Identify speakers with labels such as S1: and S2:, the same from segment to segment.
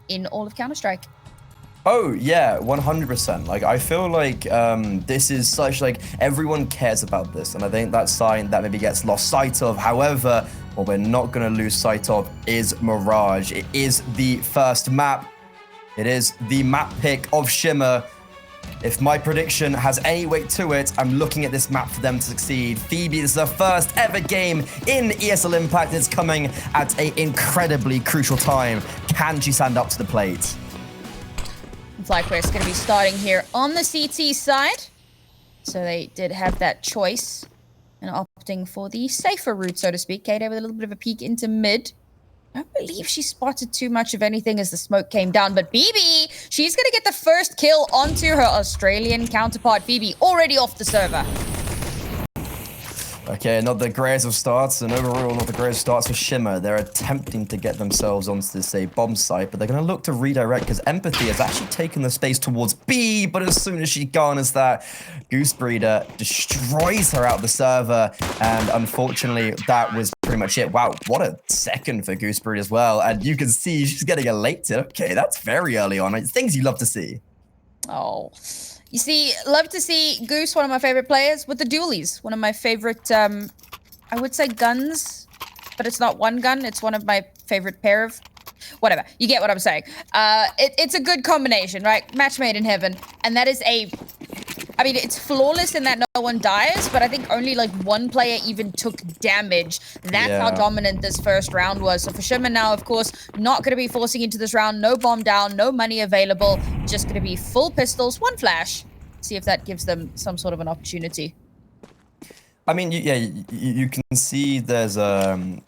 S1: in all of Counter-Strike.
S2: Oh, yeah, 100%. Like, I feel like this is such, like, everyone cares about this, and I think that's sign that maybe gets lost sight of. However, what we're not going to lose sight of is Mirage. It is the first map. It is the map pick of Shimmer. If my prediction has any weight to it, I'm looking at this map for them to succeed. Phoebe, this is her first ever game in ESL Impact. It's coming at an incredibly crucial time. Can she stand up to the plate?
S1: FlyQuest going to be starting here on the CT side. So they did have that choice and opting for the safer route, so to speak. Kato with a little bit of a peek into mid. I don't believe she spotted too much of anything as the smoke came down, but BB, she's going to get the first kill onto her Australian counterpart. BB already off the server.
S2: Okay, not the greatest of starts, and overall not the greatest starts for Shimmer. They're attempting to get themselves onto this, say, bomb site, but they're going to look to redirect because Empathy has actually taken the space towards B, but as soon as she garners that, GooseBreeder destroys her out the server, and unfortunately, that was pretty much it. Wow, what a second for GooseBreeder as well, and you can see she's getting elated. Okay, that's very early on. It's things you love to see.
S1: Oh, you see, love to see Goose, one of my favorite players, with the dualies. One of my favorite, I would say guns, but it's not one gun. It's one of my favorite pair of, whatever. You get what I'm saying. It's a good combination, right? Match made in heaven. And that is I mean, it's flawless in that no one dies, but I think only like one player even took damage. That's how dominant this first round was. So for Shimmer now, of course, not going to be forcing into this round. No bomb down, no money available. Just going to be full pistols, one flash. See if that gives them some sort of an opportunity.
S2: I mean, yeah, you can see there's an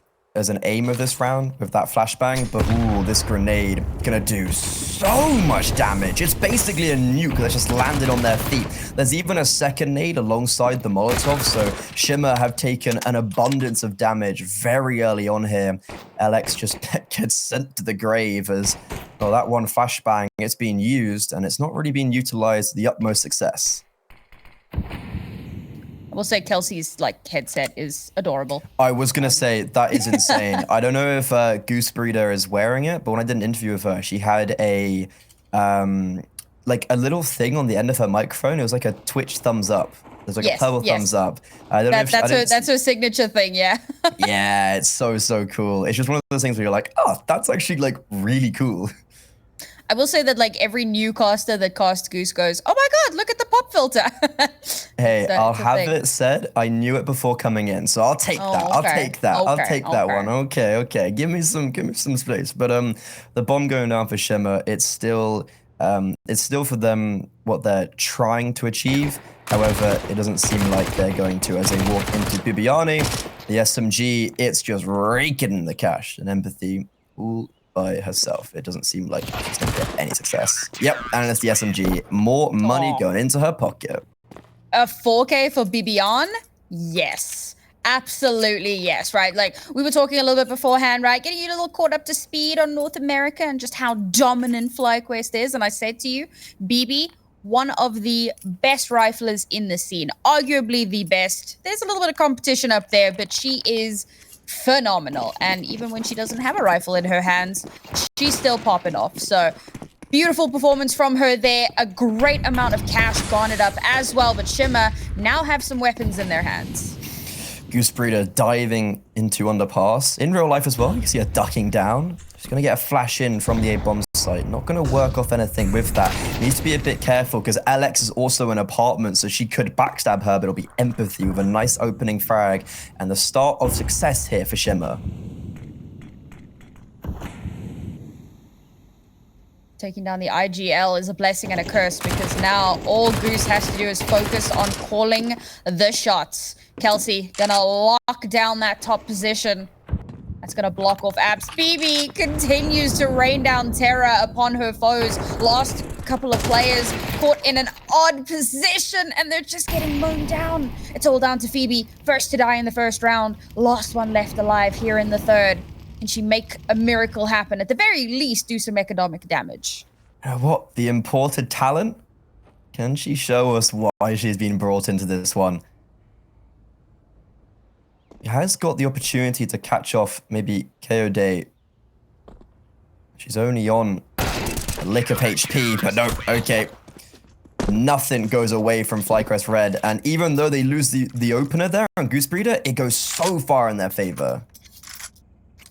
S2: aim of this round with that flashbang, but ooh, this grenade gonna do so much damage. It's basically a nuke that's just landed on their feet. There's even a second nade alongside the Molotov, so Shimmer have taken an abundance of damage very early on here. LX just gets sent to the grave as, well, that one flashbang, it's being used, and it's not really being utilized to the utmost success.
S1: I will say Kelsey's like headset is adorable.
S2: I was gonna say that is insane. I don't know if GooseBreeder is wearing it, but when I did an interview with her, she had a like a little thing on the end of her microphone. It was like a Twitch thumbs up. There's like a purple thumbs up. I don't know if
S1: that's her signature thing, yeah.
S2: Yeah, it's so cool. It's just one of those things where you're like, oh, that's actually like really cool.
S1: I will say that like every new caster that casts Goose goes, oh my god, look at the pop filter.
S2: Hey, I'll have it said, I knew it before coming in, so I'll take that.
S1: Okay.
S2: I'll take that.
S1: Okay.
S2: I'll take that one. Okay. Give me some space. But the bomb going down for Shimmer, it's still for them what they're trying to achieve. However, it doesn't seem like they're going to as they walk into Bibiani. The SMG, it's just raking the cash and Empathy. Ooh. By herself. It doesn't seem like she's going to get any success. Yep, and it's the SMG. More money going into her pocket.
S1: A 4K for Bibian? Yes. Absolutely yes, right? Like, we were talking a little bit beforehand, right? Getting you a little caught up to speed on North America and just how dominant FlyQuest is. And I said to you, BB, one of the best riflers in the scene. Arguably the best. There's a little bit of competition up there, but she is phenomenal, and even when she doesn't have a rifle in her hands, she's still popping off. So beautiful performance from her there. A great amount of cash garnered up as well, but Shimmer now have some weapons in their hands.
S2: GooseBreeder diving into underpass. In real life as well, you can see her ducking down. She's going to get a flash in from the A-bomb site. Not going to work off anything with that. Needs to be a bit careful because LX is also an apartment, so she could backstab her, but it'll be Empathy with a nice opening frag. And the start of success here for Shimmer.
S1: Taking down the IGL is a blessing and a curse because now all Goose has to do is focus on calling the shots. Kelsey gonna lock down that top position. That's gonna block off Abs. BB continues to rain down terror upon her foes. Lost a couple of players caught in an odd position and they're just getting mown down. It's all down to Phoebe. First to die in the first round. Last one left alive here in the third. Can she make a miracle happen? At the very least, do some economic damage.
S2: What? The imported talent? Can she show us why she's been brought into this one? He has got the opportunity to catch off maybe KO Day. She's only on lick of HP, but nope, okay. Nothing goes away from FlyQuest RED, and even though they lose the opener there on GooseBreeder, it goes so far in their favor.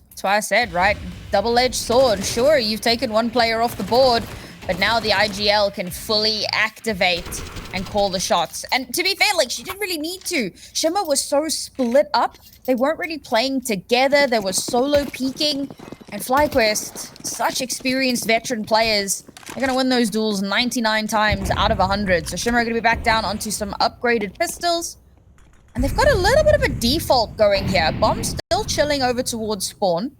S1: That's why I said, right? Double-edged sword. Sure, you've taken one player off the board, but now the IGL can fully activate and call the shots. And to be fair, like, she didn't really need to. Shimmer was so split up. They weren't really playing together. There was solo peeking. And FlyQuest, such experienced veteran players, they're going to win those duels 99 times out of 100. So Shimmer are going to be back down onto some upgraded pistols. And they've got a little bit of a default going here. Bomb's still chilling over towards spawn.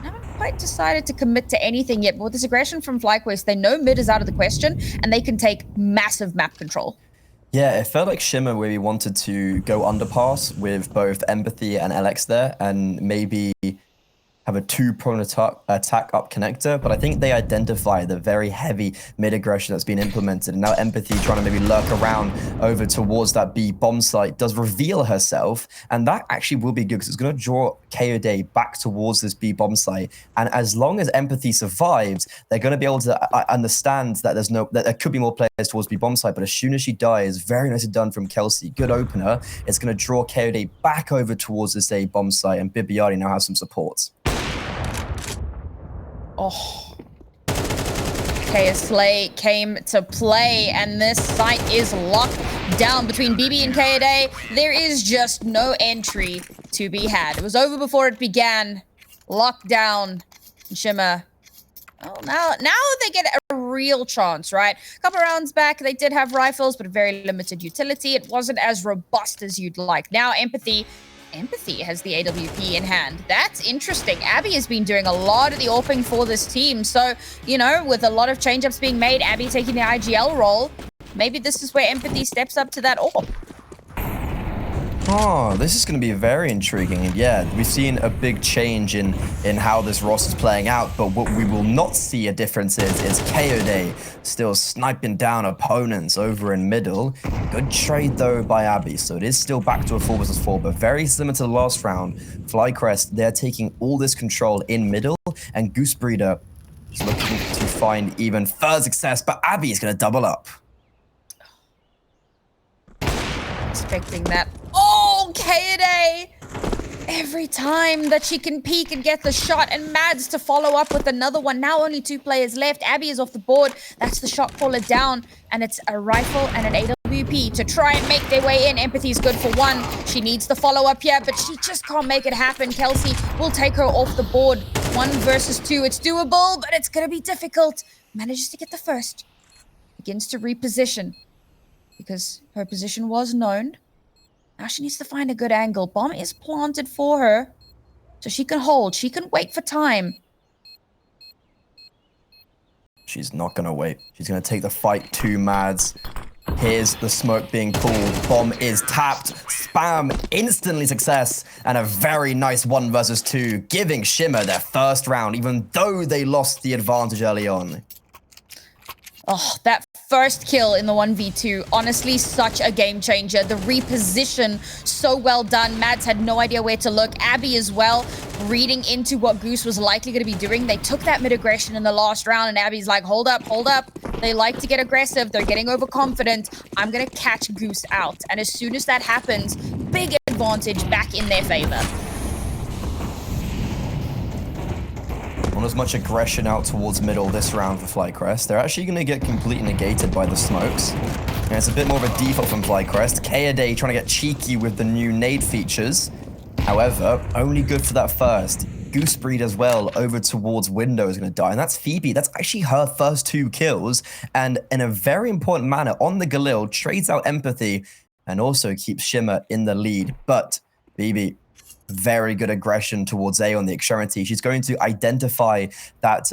S1: Haven't quite decided to commit to anything yet. But with this aggression from FlyQuest, they know mid is out of the question. And they can take massive map control.
S2: Yeah, it felt like Shimmer really wanted to go underpass with both Empathy and LX there. And maybe have a two-prone attack up connector, but I think they identify the very heavy mid-aggression that's been implemented, and now Empathy trying to maybe lurk around over towards that B bomb site does reveal herself, and that actually will be good because it's going to draw KOD back towards this B bomb site, and as long as Empathy survives, they're going to be able to understand that that there could be more players towards B bomb site, but as soon as she dies, very nicely done from Kelsey, good opener, it's going to draw KOD back over towards this A bomb site, and Bibiani now has some supports.
S1: Oh. KSL came to play, and this site is locked down between BB and KOD. There is just no entry to be had. It was over before it began. Locked down. Shimmer. Oh, now they get a real chance, right? A couple rounds back, they did have rifles, but very limited utility. It wasn't as robust as you'd like. Now, Empathy has the AWP in hand. That's interesting. Abby has been doing a lot of the AWPing for this team. So, you know, with a lot of change-ups being made, Abby taking the IGL role, maybe this is where Empathy steps up to that AWP.
S2: Oh, this is going to be very intriguing. And yeah, we've seen a big change in how this roster is playing out, but what we will not see a difference is KOD still sniping down opponents over in middle. Good trade, though, by Abby, so it is still back to a 4 versus 4, but very similar to the last round. FlyQuest, they're taking all this control in middle, and GooseBreeder is looking to find even further success, but Abby is going to double up.
S1: Expecting that. Oh, KOD! Every time that she can peek and get the shot, and Mads to follow up with another one. Now only 2 players left. Abby is off the board. That's the shot caller down, and it's a rifle and an AWP to try and make their way in. Empathy is good for 1. She needs the follow-up here, but she just can't make it happen. Kelsey will take her off the board. 1 versus 2. It's doable, but it's going to be difficult. Manages to get the first. Begins to reposition because her position was known. Now she needs to find a good angle. Bomb is planted for her, so she can hold. She can wait for time.
S2: She's not going to wait. She's going to take the fight to Mads. Here's the smoke being pulled. Bomb is tapped. Spam, instantly success. And a very nice 1 versus 2, giving Shimmer their first round, even though they lost the advantage early on.
S1: Oh, that first kill in the 1v2, honestly, such a game changer. The reposition, so well done. Mads had no idea where to look. Abby as well, reading into what Goose was likely going to be doing. They took that mid-aggression in the last round, and Abby's like, hold up, hold up. They like to get aggressive. They're getting overconfident. I'm going to catch Goose out. And as soon as that happens, big advantage back in their favor.
S2: Not as much aggression out towards middle this round for FlyQuest. They're actually going to get completely negated by the smokes. And it's a bit more of a default from FlyQuest. KOD trying to get cheeky with the new nade features. However, only good for that first. GooseBreeder as well over towards window is going to die. And that's Phoebe. That's actually her first 2 kills. And in a very important manner, on the Galil, trades out Empathy and also keeps Shimmer in the lead. But BB, very good aggression towards A on the extremity. She's going to identify that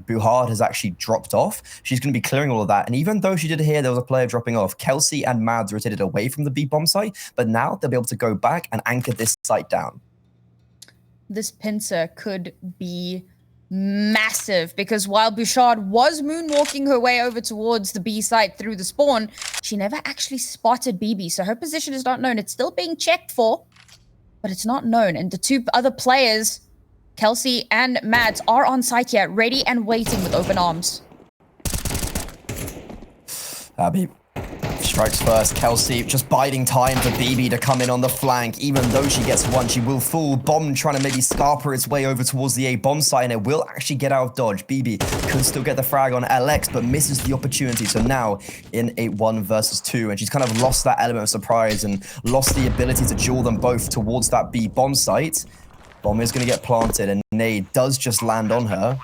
S2: Buhard has actually dropped off. She's going to be clearing all of that. And even though she did hear there was a player dropping off, Kelsey and Mads rotated away from the B bomb site. But now they'll be able to go back and anchor this site down.
S1: This pincer could be massive because while Bouchard was moonwalking her way over towards the B site through the spawn, she never actually spotted BB. So her position is not known. It's still being checked for, but it's not known. And the 2 other players, Kelsey and Mads, are on site here, ready and waiting with open arms.
S2: Abby strikes first. Kelsey just biding time for BB to come in on the flank. Even though she gets one, she will fall. Bomb trying to maybe scarper its way over towards the A bomb site, and it will actually get out of dodge. BB could still get the frag on LX, but misses the opportunity. So now in a 1 versus 2, and she's kind of lost that element of surprise and lost the ability to duel them both towards that B bomb site. Bomb is going to get planted, and nade does just land on her.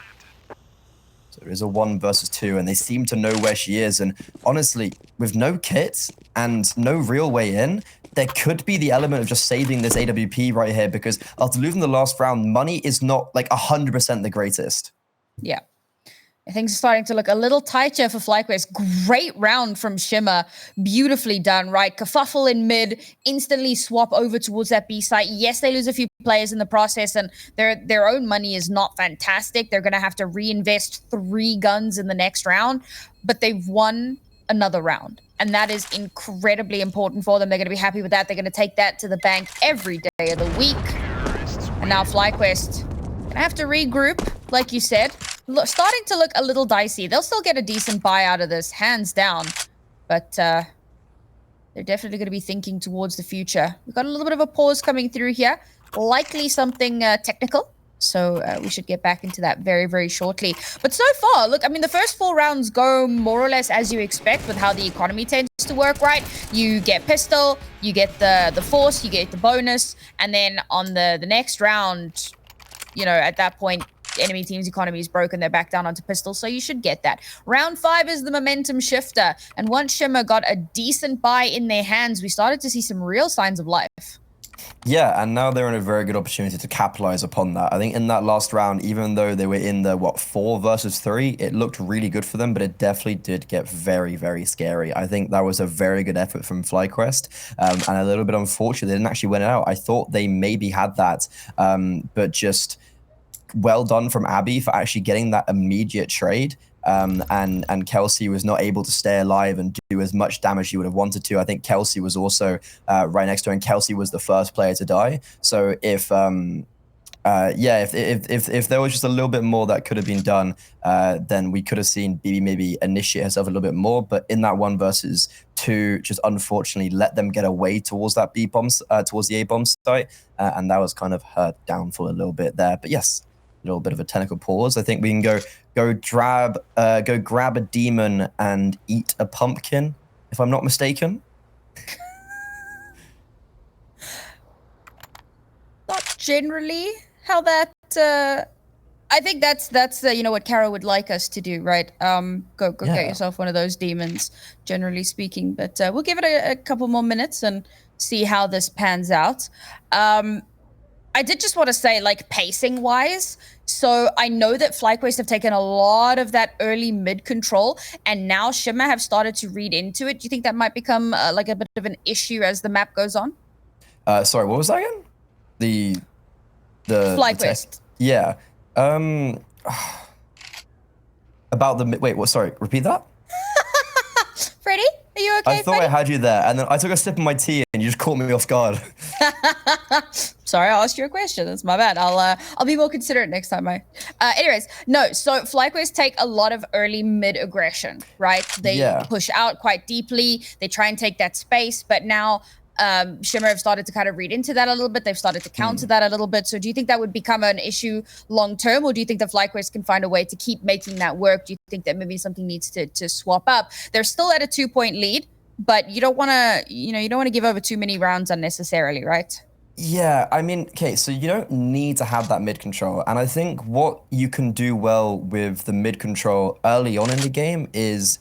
S2: So there is a 1 versus 2, and they seem to know where she is. And honestly, with no kit and no real way in, there could be the element of just saving this AWP right here, because after losing the last round, money is not like 100% the greatest.
S1: Yeah. Things are starting to look a little tighter for FlyQuest. Great round from Shimmer. Beautifully done, right? Kerfuffle in mid, instantly swap over towards that B site. Yes, they lose a few players in the process, and their own money is not fantastic. They're going to have to reinvest 3 guns in the next round, but they've won another round. And that is incredibly important for them. They're going to be happy with that. They're going to take that to the bank every day of the week. And now FlyQuest going to have to regroup, like you said. Starting to look a little dicey. They'll still get a decent buy out of this, hands down. But they're definitely going to be thinking towards the future. We've got a little bit of a pause coming through here. Likely something technical. So we should get back into that very, very shortly. But so far, look, I mean, the first 4 rounds go more or less as you expect with how the economy tends to work, right? You get pistol, you get the force, you get the bonus. And then on the next round, you know, at that point, enemy team's economy is broken. They're back down onto pistol, so you should get that. Round 5 is the momentum shifter. And once Shimmer got a decent buy in their hands, we started to see some real signs of life.
S2: Yeah, and now they're in a very good opportunity to capitalize upon that. I think in that last round, even though they were in the, 4 versus 3, it looked really good for them, but it definitely did get very, very scary. I think that was a very good effort from FlyQuest, and a little bit unfortunate they didn't actually win it out. I thought they maybe had that, but just well done from Abby for actually getting that immediate trade. And Kelsey was not able to stay alive and do as much damage she would have wanted to. I think Kelsey was also right next to her, and Kelsey was the first player to die. So if there was just a little bit more that could have been done, then we could have seen BB maybe initiate herself a little bit more. But in that 1 versus 2, just unfortunately let them get away towards that B bombs, towards the A bomb site, and that was kind of her downfall a little bit there. But yes, a little bit of a technical pause. I think we can go grab a demon and eat a pumpkin, if I'm not mistaken.
S1: Not generally how that. I think that's you know what Kara would like us to do, right? Go get yourself one of those demons, generally speaking. But we'll give it a couple more minutes and see how this pans out. I did just want to say, like, pacing-wise, so I know that FlyQuest have taken a lot of that early mid control, and now Shimmer have started to read into it. Do you think that might become, like, a bit of an issue as the map goes on?
S2: Sorry, what was that again? The
S1: FlyQuest.
S2: Yeah. About the... Wait, what? Sorry, repeat that?
S1: Freddie, are you okay,
S2: I thought
S1: Freddie?
S2: I had you there, and then I took a sip of my tea, and you just caught me off guard.
S1: Sorry, I asked you a question. That's my bad. I'll be more considerate next time. Anyways, no. So FlyQuest take a lot of early mid aggression, right? They push out quite deeply. They try and take that space, but now Shimmer have started to kind of read into that a little bit. They've started to counter that a little bit. So do you think that would become an issue long term, or do you think that FlyQuest can find a way to keep making that work? Do you think that maybe something needs to swap up? They're still at a 2-point lead, but you don't want to, you don't want to give over too many rounds unnecessarily, right?
S2: Yeah, I mean, okay, so you don't need to have that mid control. And I think what you can do well with the mid control early on in the game is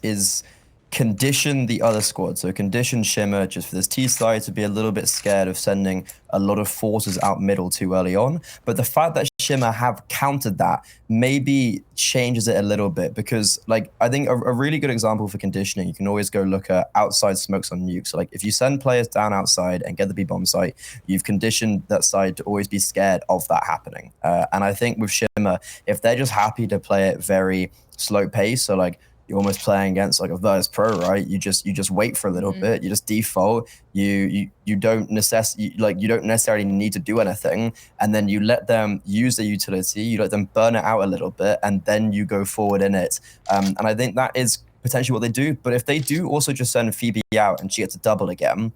S2: condition the other squad. So condition Shimmer just for this T side to be a little bit scared of sending a lot of forces out middle too early on. But the fact that Shimmer have countered that maybe changes it a little bit, because like I think a really good example for conditioning, you can always go look at outside smokes on nukes. So like if you send players down outside and get the B bomb site, you've conditioned that side to always be scared of that happening. And I think with Shimmer, if they're just happy to play it very slow pace, so like you're almost playing against like a Virtus Pro, right? You just wait for a little bit. You just default. You don't necessarily need to do anything, and then you let them use the utility. You let them burn it out a little bit, and then you go forward in it. And I think that is potentially what they do. But if they do also just send Phoebe out and she gets a double again,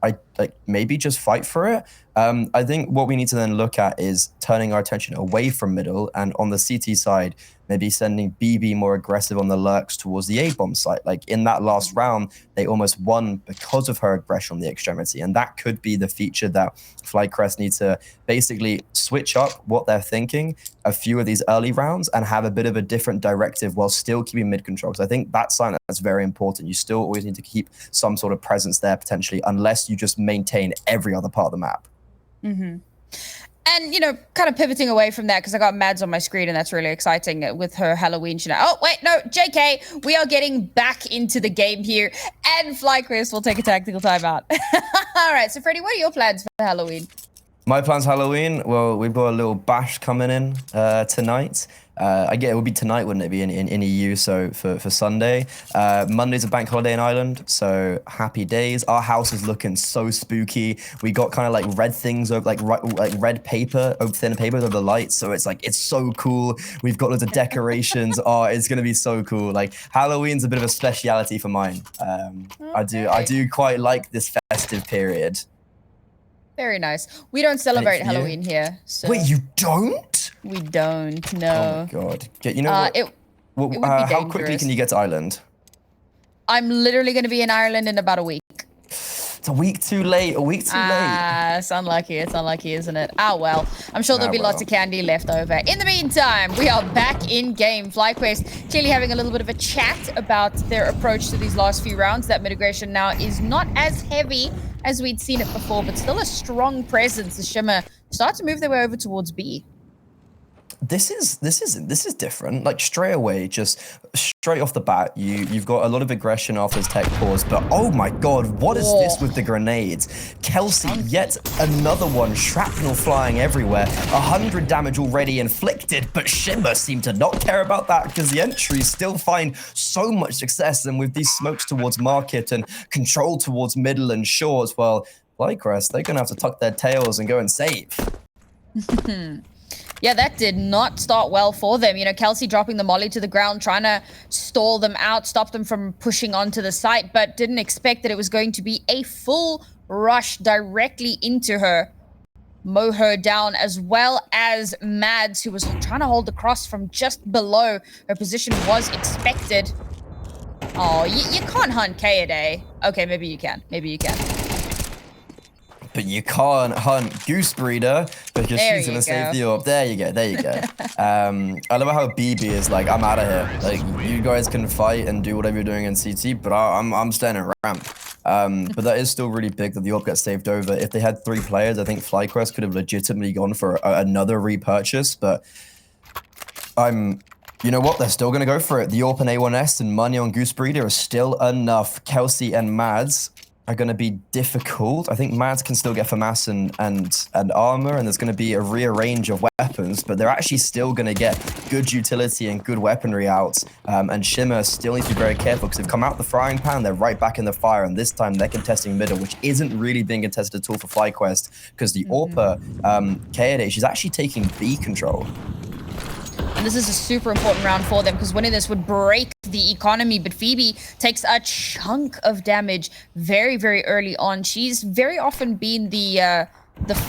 S2: I maybe just fight for it. I think what we need to then look at is turning our attention away from middle, and on the CT side, maybe sending BB more aggressive on the lurks towards the A-bomb site. Like in that last round, they almost won because of her aggression on the extremity, and that could be the feature that FlyQuest need to basically switch up what they're thinking a few of these early rounds and have a bit of a different directive while still keeping mid control. Because I think that's something that's very important. You still always need to keep some sort of presence there potentially, unless you just maintain every other part of the map.
S1: Mm-hmm. And, you know, kind of pivoting away from that, because I got Mads on my screen, and that's really exciting with her Halloween shenanigans. Oh, wait, no, JK, we are getting back into the game here, and FlyQuest will take a tactical timeout. All right, so Freddie, what are your plans for Halloween?
S2: My plans Halloween, well, we've got a little bash coming in tonight. I get it would be tonight, wouldn't it be, in EU, so for Sunday. Monday's a bank holiday in Ireland, so happy days. Our house is looking so spooky. We got kind of like red things, over, like red paper, over thin paper over the lights, so it's so cool. We've got loads of decorations. Oh, it's gonna be so cool. Like Halloween's a bit of a speciality for mine.
S1: Okay.
S2: I do quite like this festive period.
S1: Very nice. We don't celebrate Halloween here. So
S2: Wait, you don't?
S1: we don't, no.
S2: Oh my god. You know what?
S1: It would be
S2: how quickly
S1: dangerous.
S2: can you get to Ireland?
S1: I'm literally going to be in Ireland in about a week.
S2: It's a week too late. A week too late.
S1: It's unlucky. It's unlucky, isn't it? Ah, well. I'm sure there'll be lots of candy left over. In the meantime, we are back in game. FlyQuest clearly having a little bit of a chat about their approach to these last few rounds. That mitigation now is not as heavy as we'd seen it before, but still a strong presence. The Shimmer start to move their way over towards B.
S2: This is different. Like straight away, just straight off the bat, you've got a lot of aggression after his tech pause. But oh my god, what is this with the grenades? Kelsey, yet another one, shrapnel flying everywhere. 100 damage already inflicted, but Shimmer seem to not care about that because the entries still find so much success. And with these smokes towards market and control towards middle and shores, well, FlyQuest, they're gonna have to tuck their tails and go and save.
S1: Yeah, that did not start well for them. You know, Kelsey dropping the molly to the ground, trying to stall them out, stop them from pushing onto the site, but didn't expect that it was going to be a full rush directly into her. Mow her down, as well as Mads, who was trying to hold the cross from just below. Her position was expected. Oh, you can't hunt K a day. Okay, maybe you can. Maybe you can.
S2: But you can't hunt GooseBreeder because she's gonna save the orb. There you go, there you go. I love how BB is like, I'm out of here. Like, you guys can fight and do whatever you're doing in CT, but I'm staying in ramp. But that is still really big that the orb gets saved over. If they had 3 players, I think FlyQuest could have legitimately gone for another repurchase, but you know what? They're still going to go for it. The AWP and A1S and money on GooseBreeder is still enough. Kelsey and Mads are going to be difficult. I think Mads can still get FAMAS and armor, and there's going to be a rearrange of weapons, but they're actually still going to get good utility and good weaponry out. And Shimmer still needs to be very careful because they've come out the frying pan, they're right back in the fire, and this time they're contesting middle, which isn't really being contested at all for FlyQuest because the AWPer, Kaede, she's actually taking B control.
S1: And this is a super important round for them because winning this would break the economy. But Phoebe takes a chunk of damage very, very early on. She's very often been the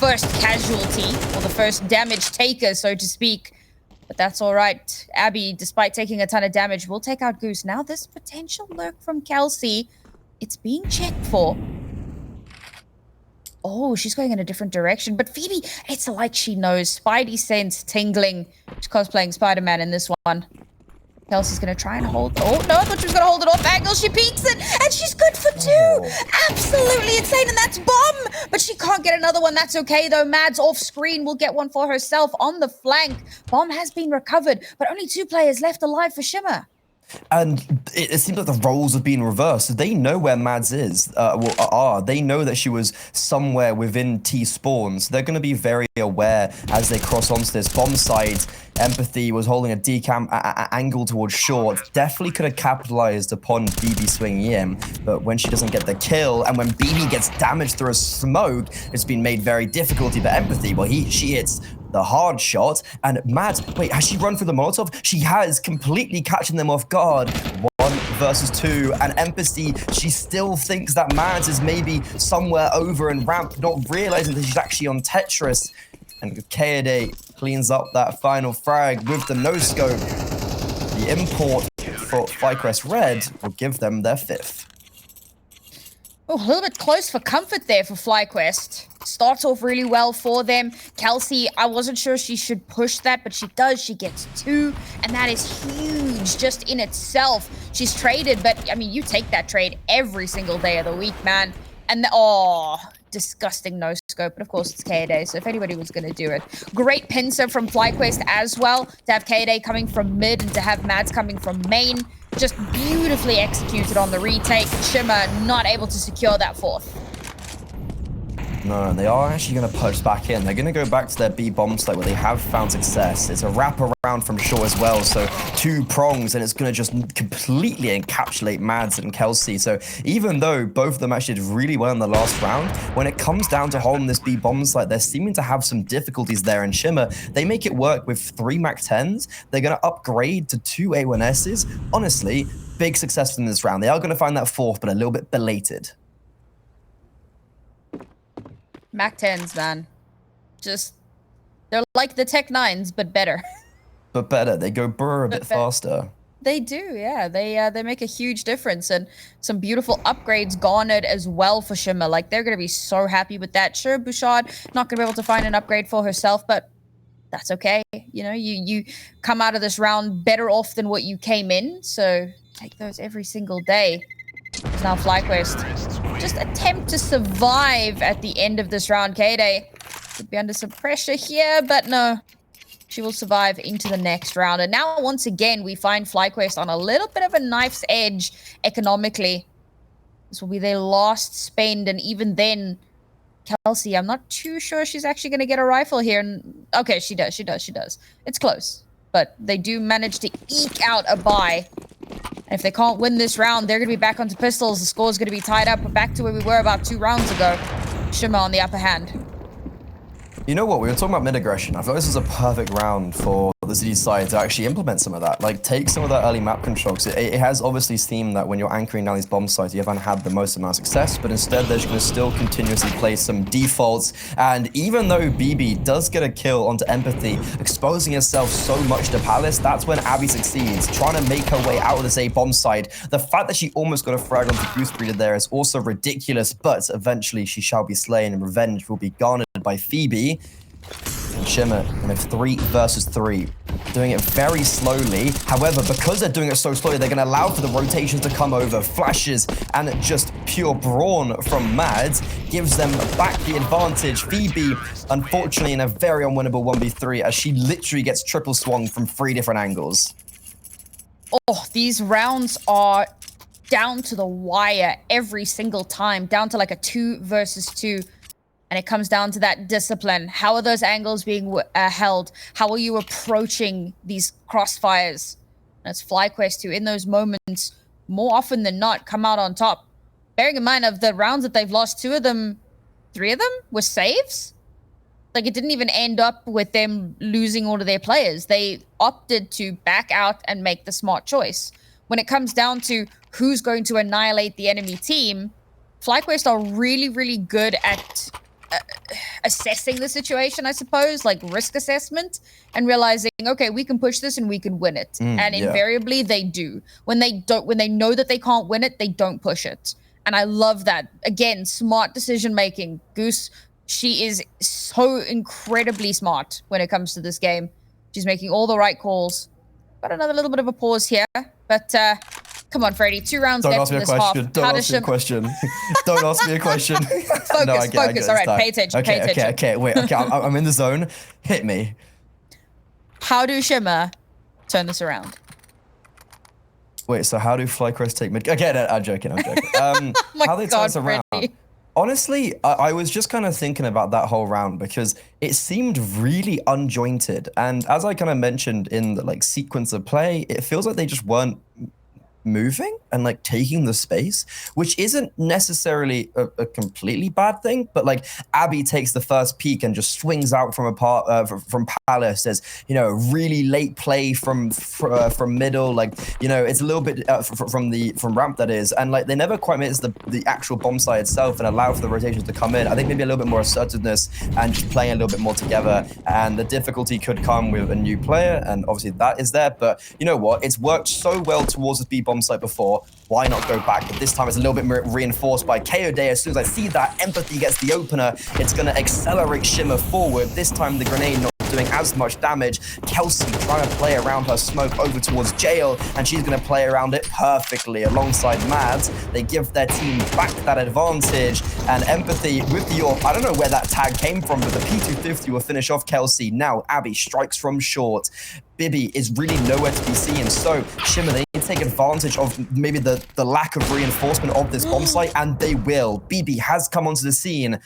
S1: first casualty or the first damage taker, so to speak. But that's all right. Abby, despite taking a ton of damage, will take out Goose. Now this potential lurk from Kelsey, it's being checked for. Oh, she's going in a different direction. But Phoebe, it's like she knows. Spidey sense tingling. She's cosplaying Spider-Man in this one. Kelsey's going to try and hold... Oh, no, I thought she was going to hold it off angle. She peeks it, and she's good for 2. Absolutely insane, and that's Bomb. But she can't get another one. That's okay, though. Mads off screen will get one for herself on the flank. Bomb has been recovered, but only 2 players left alive for Shimmer.
S2: And it seems like the roles have been reversed. They know where Mads is, They know that she was somewhere within T spawn, so they're going to be very aware as they cross onto this bomb site. Empathy was holding a decam angle towards short. Definitely could have capitalized upon BB swinging in, but when she doesn't get the kill, and when BB gets damaged through a smoke, it's been made very difficult. But Empathy, well, she hits the hard shot, and Mads, wait, has she run for the Molotov? She has, completely catching them off guard. 1 versus 2, and Empathy, she still thinks that Mads is maybe somewhere over in ramp, not realizing that she's actually on Tetris. And Kaede cleans up that final frag with the no-scope. The import for FlyQuest RED will give them their 5th.
S1: Oh, a little bit close for comfort there for FlyQuest. Starts off really well for them. Kelsey, I wasn't sure she should push that, but she does. She gets 2, and that is huge just in itself. She's traded, but, I mean, you take that trade every single day of the week, man. And, oh, disgusting no-scope, but of course it's Kaede, so if anybody was going to do it. Great pincer from FlyQuest as well, to have Kaede coming from mid and to have Mads coming from main. Just beautifully executed on the retake. Shimmer not able to secure that 4th.
S2: No, they are actually going to push back in. They're going to go back to their B bomb site where they have found success. It's a wrap around from shore as well, so 2 prongs, and it's going to just completely encapsulate Mads and Kelsey. So even though both of them actually did really well in the last round, when it comes down to holding this B bomb site, they're seeming to have some difficulties there. And Shimmer, they make it work with 3 MAC-10s. They're going to upgrade to 2 A1Ss. Honestly, big success in this round. They are going to find that 4th, but a little bit belated.
S1: MAC-10s, man. Just, they're like the Tech 9s, but better.
S2: But better. They go burr a bit faster.
S1: They do, yeah. They make a huge difference, and some beautiful upgrades garnered as well for Shimmer. Like, they're going to be so happy with that. Sure, Bouchard not going to be able to find an upgrade for herself, but that's okay. You know, you come out of this round better off than what you came in, so take those every single day. It's now FlyQuest. Just attempt to survive at the end of this round. Kaede could be under some pressure here, but no. She will survive into the next round. And now, once again, we find FlyQuest on a little bit of a knife's edge economically. This will be their last spend, and even then, Kelsey, I'm not too sure she's actually going to get a rifle here. And okay, she does. It's close, but they do manage to eke out a buy. And if they can't win this round, they're going to be back onto pistols. The score's going to be tied up. We're back to where we were about 2 rounds ago. Shimmer on the upper hand.
S2: You know what? We were talking about mid-aggression. I feel like this is a perfect round for the City side to actually implement some of that. Like, take some of that early map control. Because it has obviously seemed that when you're anchoring down these bomb sites, you haven't had the most amount of success, but instead they're just going to still continuously play some defaults. And even though BB does get a kill onto Empathy, exposing herself so much to Palace, that's when Abby succeeds, trying to make her way out of this A bomb site. The fact that she almost got a frag onto GooseBreeder there is also ridiculous, but eventually she shall be slain and revenge will be garnered by Phoebe. And Shimmer in a 3 versus 3, doing it very slowly. However, because they're doing it so slowly, they're going to allow for the rotations to come over. Flashes and just pure brawn from Mads gives them back the advantage. Phoebe, unfortunately, in a very unwinnable 1v3, as she literally gets triple swung from 3 different angles.
S1: Oh, these rounds are down to the wire every single time, down to like a 2 versus 2. And it comes down to that discipline. How are those angles being held? How are you approaching these crossfires? And it's FlyQuest who, in those moments, more often than not, come out on top. Bearing in mind of the rounds that they've lost, 2 of them, 3 of them were saves. Like, it didn't even end up with them losing all of their players. They opted to back out and make the smart choice. When it comes down to who's going to annihilate the enemy team, FlyQuest are really, really good at assessing the situation, I suppose, like risk assessment, and realizing, okay, we can push this and we can win it. And invariably they do. When they know that they can't win it, they don't push it. And I love that. Again, smart decision making. Goose, she is so incredibly smart when it comes to this game. She's making all the right calls. Got another little bit of a pause here, but come on, Freddy. 2 rounds left in this half.
S2: Don't ask me a question. Don't ask me a question.
S1: Focus,
S2: no,
S1: focus. All right, pay attention, pay attention.
S2: Okay, wait. Okay, I'm in the zone. Hit me.
S1: How do Shimmer turn this around?
S2: Wait, so how do FlyQuest take mid? Okay, no, I'm joking. How they turn this around?
S1: Freddy.
S2: Honestly, I was just kind of thinking about that whole round because it seemed really unjointed. And as I kind of mentioned in the sequence of play, it feels like they just weren't moving and like taking the space, which isn't necessarily a completely bad thing, but like Abby takes the first peek and just swings out from from Palace as, you know, really late play from middle, like, you know, it's a little bit from ramp, that is, and like they never quite miss the actual bomb site itself and allow for the rotations to come in. I think maybe a little bit more assertiveness and just playing a little bit more together, and the difficulty could come with a new player, and obviously that is there, but you know what, it's worked so well towards the B bomb site before, why not go back? But this time it's a little bit more reinforced by KO Day. As soon as I see that Empathy gets the opener, it's going to accelerate Shimmer forward. This time the grenade not doing as much damage. Kelsey trying to play around her smoke over towards Jail, and she's going to play around it perfectly alongside Mads. They give their team back that advantage, and Empathy with the AWP. I don't know where that tag came from, but the P250 will finish off Kelsey. Now Abby strikes from short. Bibby is really nowhere to be seen, so Shimmer, they need to take advantage of maybe the lack of reinforcement of this bomb site, and they will. BB has come onto the scene.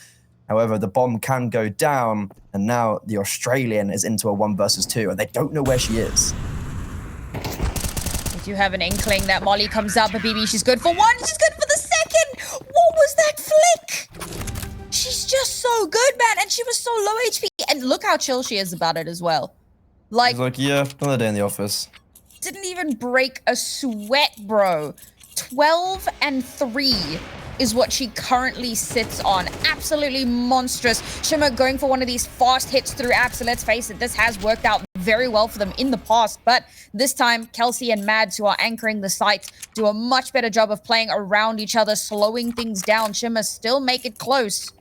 S2: However, the bomb can go down, and now the Australian is into a 1 versus 2, and they don't know where she is.
S1: We do have an inkling that Molly comes up, but BB, she's good for one, she's good for the second! What was that flick? She's just so good, man, and she was so low HP, and look how chill she is about it as well.
S2: Like, yeah, another day in the office.
S1: Didn't even break a sweat, bro. 12 and 3 is what she currently sits on. Absolutely monstrous. Shimmer going for one of these fast hits through apps, so let's face it, this has worked out very well for them in the past, but this time Kelsey and Mads, who are anchoring the site, do a much better job of playing around each other, slowing things down. Shimmer still make it close,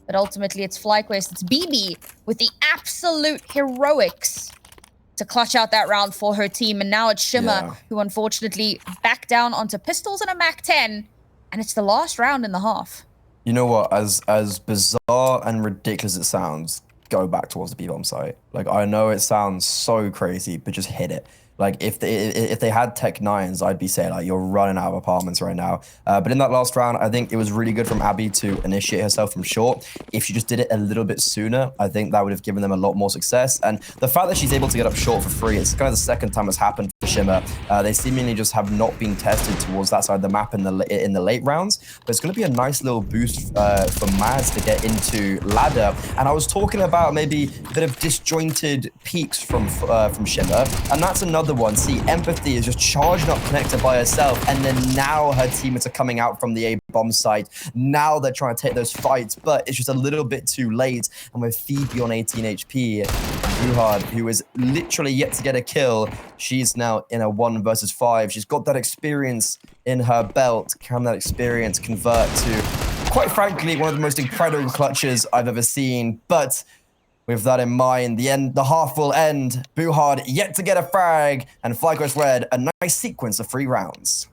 S1: but ultimately it's FlyQuest, it's BB with the absolute heroics to clutch out that round for her team. And now it's Shimmer, who unfortunately back down onto pistols and a MAC-10, and it's the last round in the half.
S2: You know what, as bizarre and ridiculous it sounds, go back towards the B-bomb site. Like, I know it sounds so crazy, but just hit it. Like, if they had Tech 9s, I'd be saying, like, you're running out of apartments right now. But in that last round, I think it was really good from Abby to initiate herself from short. If she just did it a little bit sooner, I think that would have given them a lot more success. And the fact that she's able to get up short for free, it's kind of the second time it's happened for Shimmer. They seemingly just have not been tested towards that side of the map in the late rounds. But it's going to be a nice little boost for Mads to get into ladder. And I was talking about maybe a bit of disjointed peaks from Shimmer, and that's another one. See, Empathy is just charging up connector by herself, and then now her teammates are coming out from the A bomb site. Now they're trying to take those fights, but it's just a little bit too late. And with Phoebe on 18 HP, Ruhard, who is literally yet to get a kill, she's now in a 1 versus 5. She's got that experience in her belt. Can that experience convert to, quite frankly, one of the most incredible clutches I've ever seen? But with that in mind, the half will end. Buhard yet to get a frag, and FlyQuest RED, a nice sequence of 3 rounds.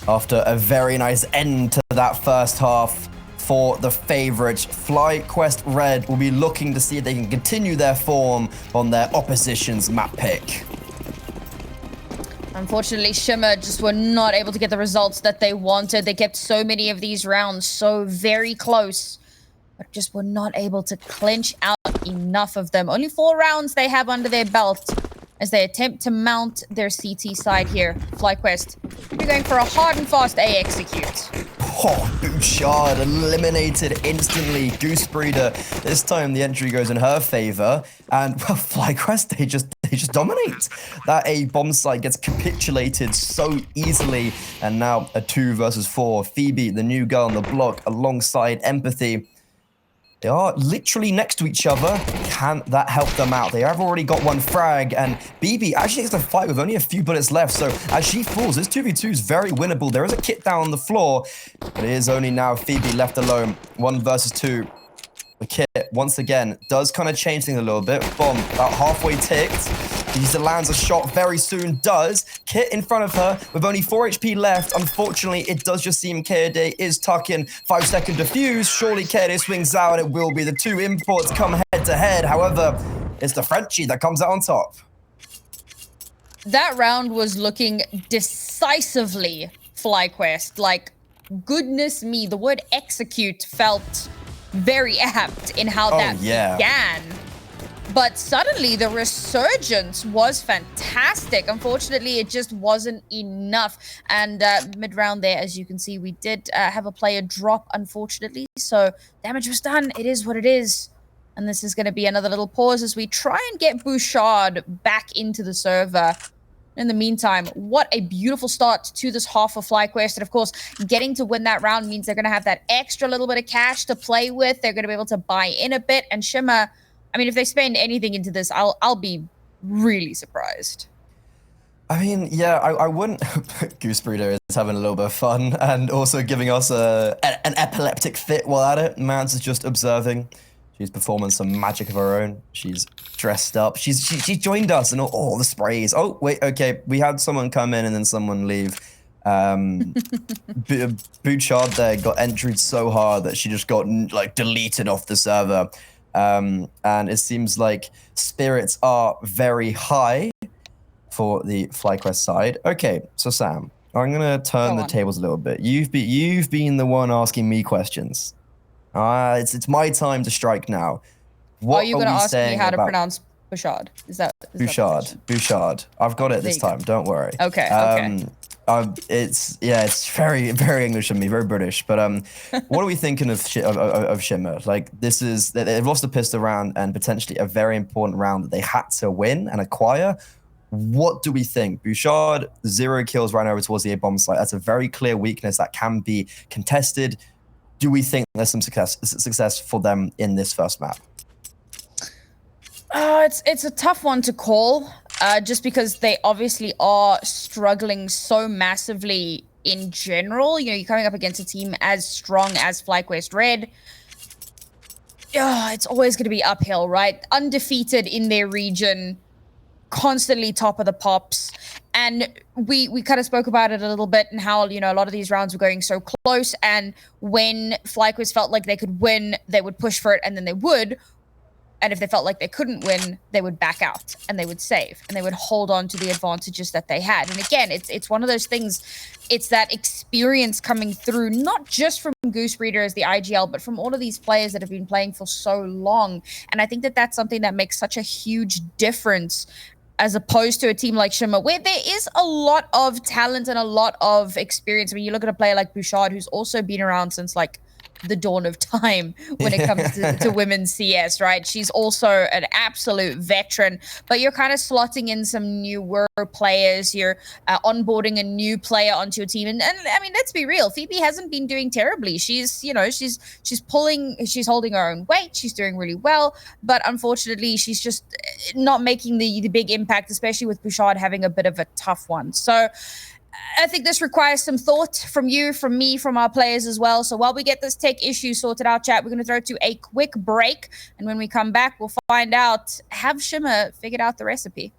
S2: after a very nice end to that first half for the favorites. FlyQuest RED will be looking to see if they can continue their form on their opposition's map pick.
S1: Unfortunately, Shimmer just were not able to get the results that they wanted. They kept so many of these rounds so very close, but just were not able to clinch out enough of them. Only 4 rounds they have under their belt as they attempt to mount their CT side here. FlyQuest will be going for a hard and fast A execute.
S2: Oh, Bouchard eliminated instantly. GooseBreeder, this time the entry goes in her favor. And, well, FlyQuest, they just dominate. That A bomb site gets capitulated so easily. And now a 2 versus 4. Phoebe, the new girl on the block, alongside Empathy. They are literally next to each other. Can that help them out? They have already got 1 frag, and BB actually gets to fight with only a few bullets left. So as she falls, this 2v2 is very winnable. There is a kit down on the floor, but it is only now Phoebe left alone. 1 versus 2. The kit, once again, does kind of change things a little bit. Bomb, about halfway ticked. He lands a shot very soon, does. Kit in front of her with only 4 HP left. Unfortunately, it does just seem KD is tucking. 5-second defuse. Surely KD swings out. It will be the 2 imports come head to head. However, it's the Frenchie that comes out on top.
S1: That round was looking decisively FlyQuest. Like, goodness me, the word execute felt very apt in how that began. But suddenly the resurgence was fantastic. Unfortunately, it just wasn't enough. And mid-round there, as you can see, we did have a player drop, unfortunately. So damage was done. It is what it is. And this is going to be another little pause as we try and get Bouchard back into the server. In the meantime, what a beautiful start to this half of FlyQuest. And of course, getting to win that round means they're going to have that extra little bit of cash to play with. They're going to be able to buy in a bit. And Shimmer, I mean, if they spend anything into this, I'll be really surprised.
S2: I mean, yeah, I wouldn't. GooseBreeder is having a little bit of fun and also giving us an epileptic fit while at it. Mans is just observing. She's performing some magic of her own. She's dressed up. She joined us and all the sprays. Oh, wait, okay. We had someone come in and then someone leave. Bouchard there got entered so hard that she just got like deleted off the server. And it seems like spirits are very high for the FlyQuest side. Okay, so Sam, I'm gonna turn the tables a little bit. You've been the one asking me questions. It's my time to strike now. What
S1: are you gonna ask me how to pronounce Bouchard? Is that
S2: Bouchard. I've got it this time. Don't worry.
S1: Okay. Okay.
S2: It's very English of me, very British. But what are we thinking of Shimmer? Like they've lost the pistol round and potentially a very important round that they had to win and acquire. What do we think? Bouchard, 0 kills right over towards the A bomb site. That's a very clear weakness that can be contested. Do we think there's some success for them in this first map?
S1: It's a tough one to call, just because they obviously are struggling so massively in general. You know, you're coming up against a team as strong as FlyQuest RED. It's always going to be uphill, right? Undefeated in their region, constantly top of the pops. And we kind of spoke about it a little bit and how, you know, a lot of these rounds were going so close. And when FlyQuest felt like they could win, they would push for it and then they would. And if they felt like they couldn't win, they would back out and they would save and they would hold on to the advantages that they had. And again, it's one of those things, it's that experience coming through, not just from GooseBreeder as the IGL, but from all of these players that have been playing for so long. And I think that that's something that makes such a huge difference as opposed to a team like Shimmer, where there is a lot of talent and a lot of experience. I mean, you look at a player like Bouchard, who's also been around since like the dawn of time when it comes to women's CS, right? She's also an absolute veteran, but you're kind of slotting in some newer players. You're onboarding a new player onto your team. And I mean, let's be real. Phoebe hasn't been doing terribly. She's, you know, she's holding her own weight. She's doing really well, but unfortunately, she's just not making the big impact, especially with Bouchard having a bit of a tough one. So I think this requires some thought from you, from me, from our players as well. So while we get this tech issue sorted out, chat, we're going to throw it to a quick break. And when we come back, we'll find out, have Shimmer figured out the recipe?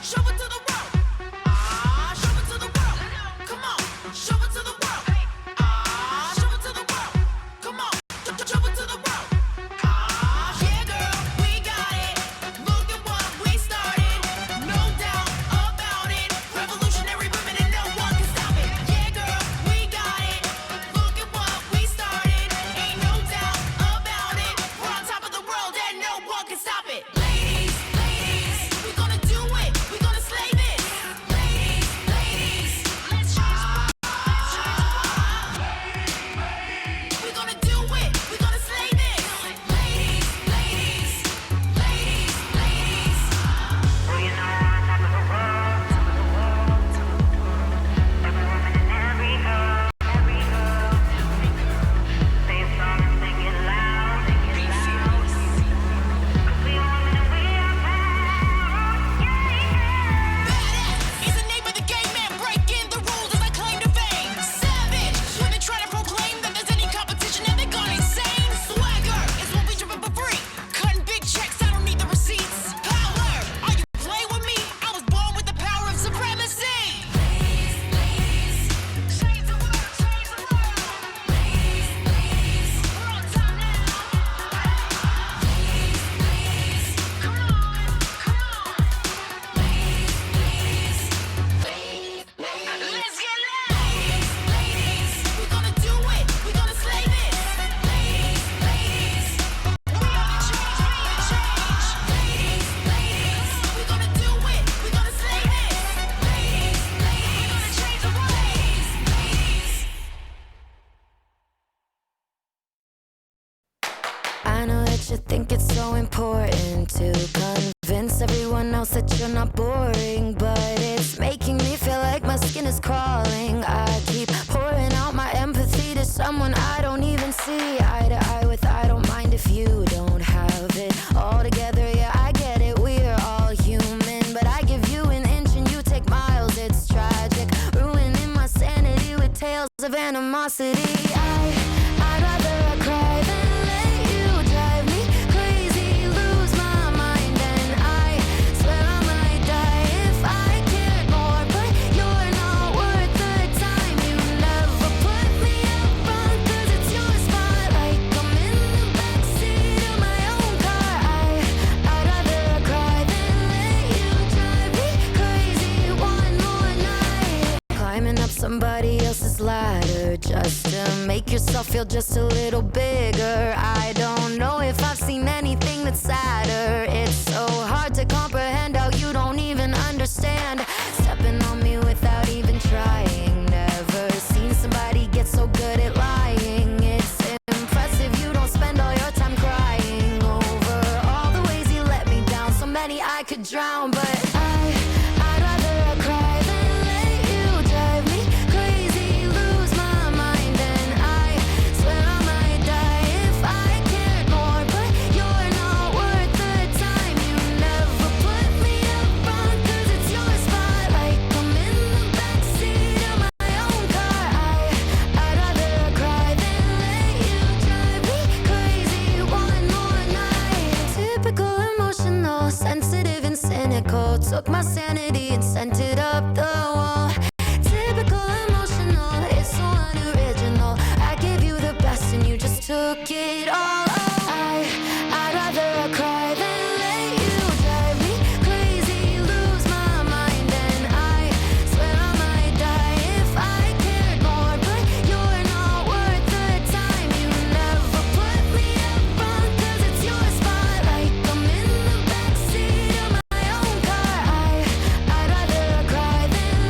S3: show it to the world. Ah, show it to the world. Come on, show it to the world. Ah, show it to the world. Come on, show it to the world. Ah, yeah, girl, we got it. Look at what we started. No doubt about it. Revolutionary women and no one can stop it. Yeah, girl, we got it. Look at what we started. Ain't no doubt about it. We're on top of the world and no one can stop it. Ladies, ladies, we gonna do it. We gonna slay this. Ladies, ladies, let's change. We gonna do it. We gonna slay this. Ladies, ladies, ladies, ladies. Well, you know we're on top of the world, every woman and every girl, Say a song and sing it loud, 'cause we are women and we are proud. Badass is the name of the game, man. Breaking the rules as I claim to fame. Savage when they try to proclaim that there's any competition and they gone insane. Swagger is what we dripping for free. Cutting big checks, I don't need the receipts. Power, are you playing with me? I was born with the power of supremacy. Ladies, ladies, change the world, change the world. Ladies, ladies, we're on top now. Ladies, ladies, come on, come on. Ladies, ladies, let's get loud. Ladies, we gonna do it. We gonna slay this. Ladies, ladies, we gonna change, we gonna change. Ladies, ladies, we gonna do it. We gonna slay this. Ladies, ladies, we gonna change the world. Ladies,
S4: I know that you think it's so important to convince everyone else that you're not boring, but it's making me feel like my skin is crawling. I keep pouring out my empathy to someone I don't even see eye to eye with. I don't mind if you don't have it all together. Yeah, I get it, we're all human, but I give you an inch and you take miles. It's tragic, ruining my sanity with tales of animosity. I'd rather cry than let you drive me crazy, lose my mind, and I swear I might die if I cared more. But you're not worth the time. You never put me up front, 'cause it's your spotlight. I'm in the backseat of my own car. I'd rather cry than let you drive me crazy one more night. Climbing up somebody else's ladder just to make yourself feel just a little bigger. I don't know if I've seen anything that's sadder. It's so hard to comprehend how you don't even understand. Stepping on me without even trying. Never seen somebody get so good at lying. It's impressive you don't spend all your time crying over all the ways you let me down. So many I could drown, but I'd rather cry than let you drive me crazy, lose my mind, and I swear I might die if I cared more. But you're not worth the time. You never put me up front, 'cause it's your spotlight. I'm in the backseat of my own car. I'd rather cry than let you drive me crazy one more night. Typical emotional, sensitive and cynical. Took my sanity and sent it up the wall. Typical emotional, it's so unoriginal. I gave you the best and you just took it all. I'd rather cry than let you drive me crazy, lose my mind, and I swear I might die if I cared more. But you're not worth the time. You never put me up front, 'cause it's your spotlight. I'm in the backseat of my own car. I'd rather cry than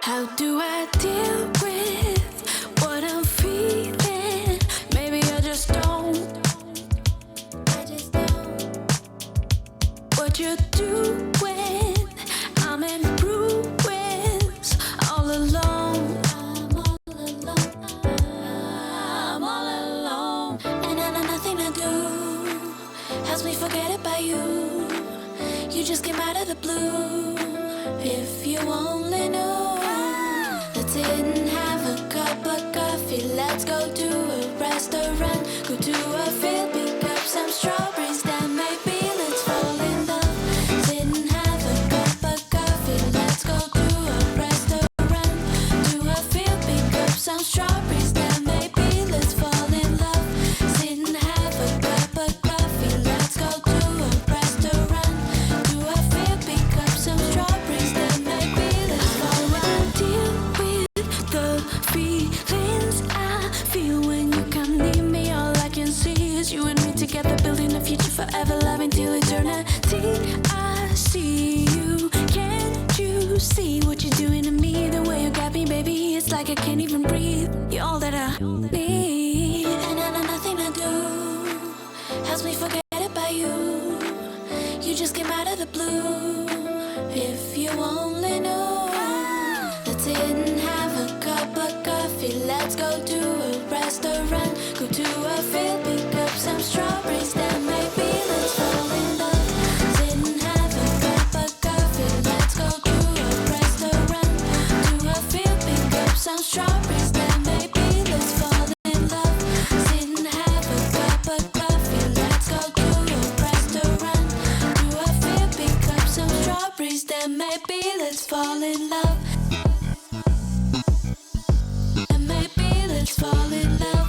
S4: How do I deal with what I'm feeling? Maybe I just don't. What you do when I'm in ruins, all alone. I'm all alone, and I know nothing to do helps me forget about you. You just came out of the blue. If you only knew, let's sit and have a cup of coffee. Let's go to a restaurant, go to a field, pick up some strawberries, then maybe let's fall in love. Sit and have a cup of coffee. Let's go to a restaurant, to a field, pick up some strawberries, then maybe let's fall in love. Sit and have a cup of coffee. Let's go to a restaurant, to a field, pick up some strawberries, then maybe let's fall in love. Deal with the feelings I feel when you can't leave me. All I can see is you and me together, building a future forever, loving till eternity. I see you, can't you see what you're doing to me? The way you got me, baby, it's like I can't even breathe. You're all that I need, and I know nothing to do helps me forget about you. You just came out of the blue. If you only knew, let's sit and have a cup of coffee. Let's go to a restaurant, go to a field, pick up some strawberries, then maybe let's fall in love. Sit and have a cup of coffee. Let's go to a restaurant, to a field, pick up some strawberries, then maybe let's fall in love. Sit and have a cup of coffee. Let's go to a restaurant, to a field, pick up some strawberries, then maybe let's fall in love. And maybe let's fall in love.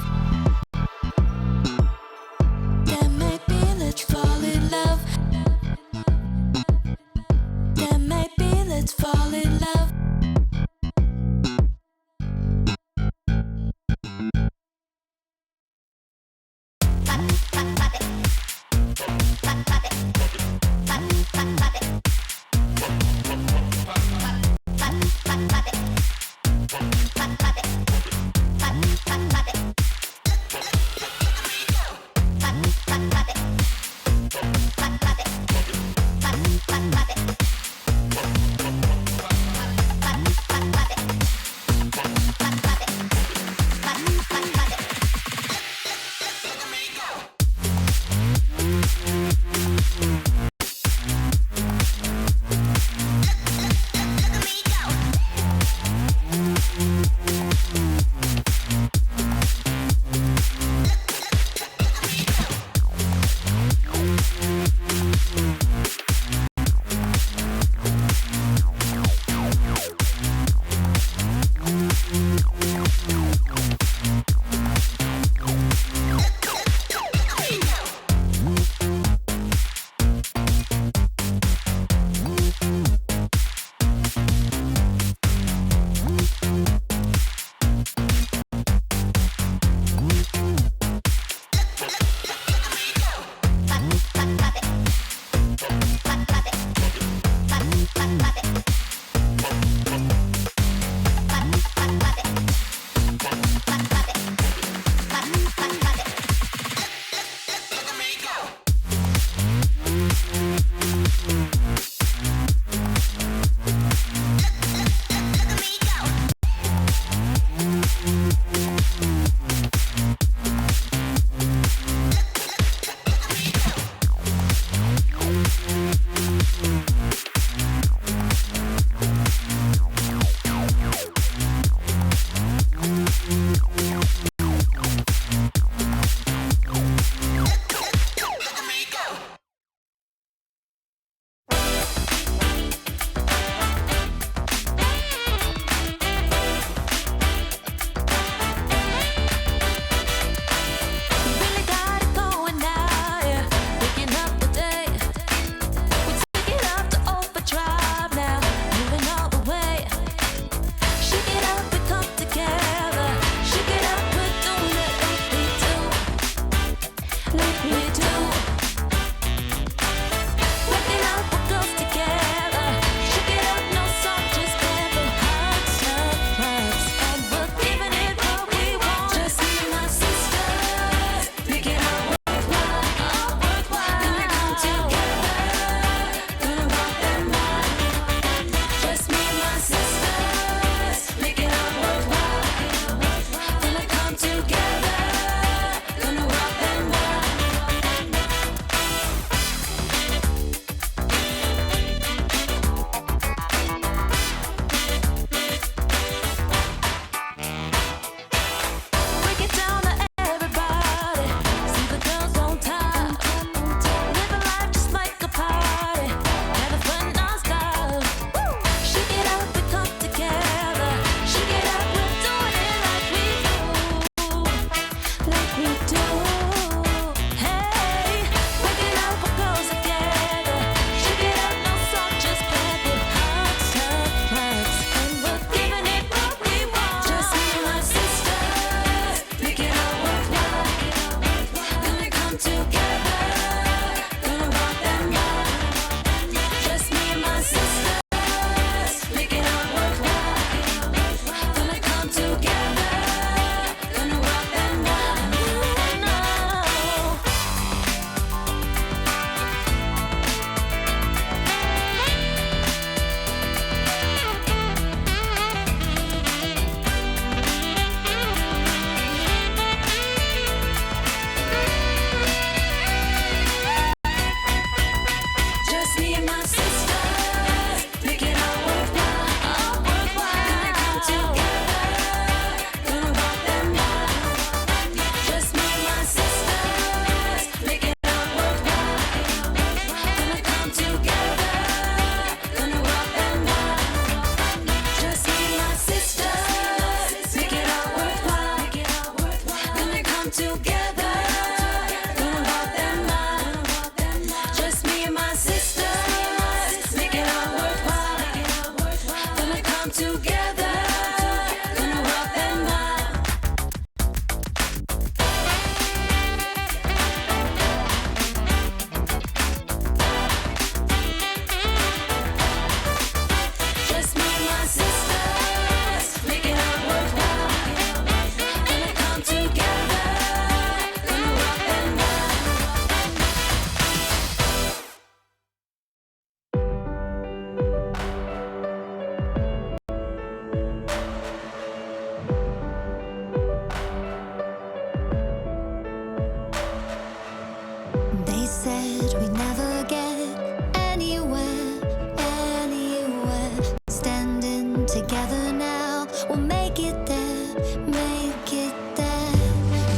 S4: We'll make it there, make it there.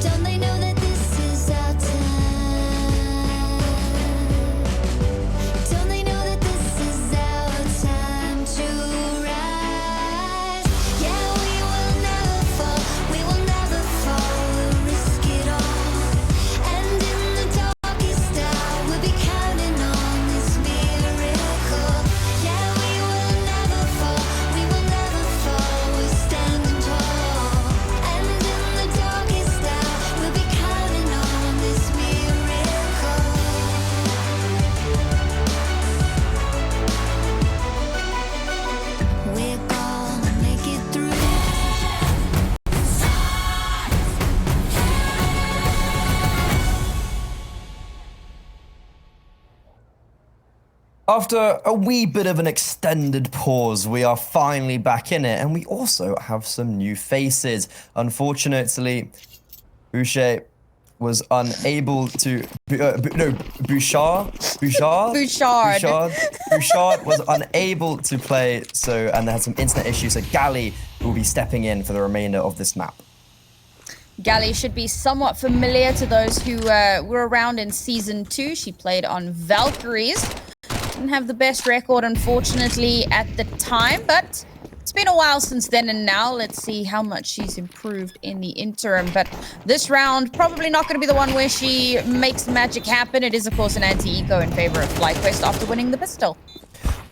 S4: Don't they know that this is our time? Don't they know that this is our time to rise? Yeah, we will never fall, we will never fall. We'll risk it all. And in the darkest hour, we'll be counting on this miracle. Yeah, we will never fall, we will never fall. We're standing tall. And in the darkest hour, we'll be counting on this miracle. We're gonna make it through.
S2: After a wee bit of an extended pause, we are finally back in it, and we also have some new faces. Unfortunately, Boucher was unable to. Bouchard was unable to play, and they had some internet issues. So Gally will be stepping in for the remainder of this map.
S1: Gally should be somewhat familiar to those who were around in Season 2. She played on Valkyries. Didn't have the best record, unfortunately, at the time, but it's been a while since then, and now let's see how much she's improved in the interim. But this round, probably not going to be the one where she makes magic happen. It is, of course, an anti-eco in favor of FlyQuest after winning the pistol.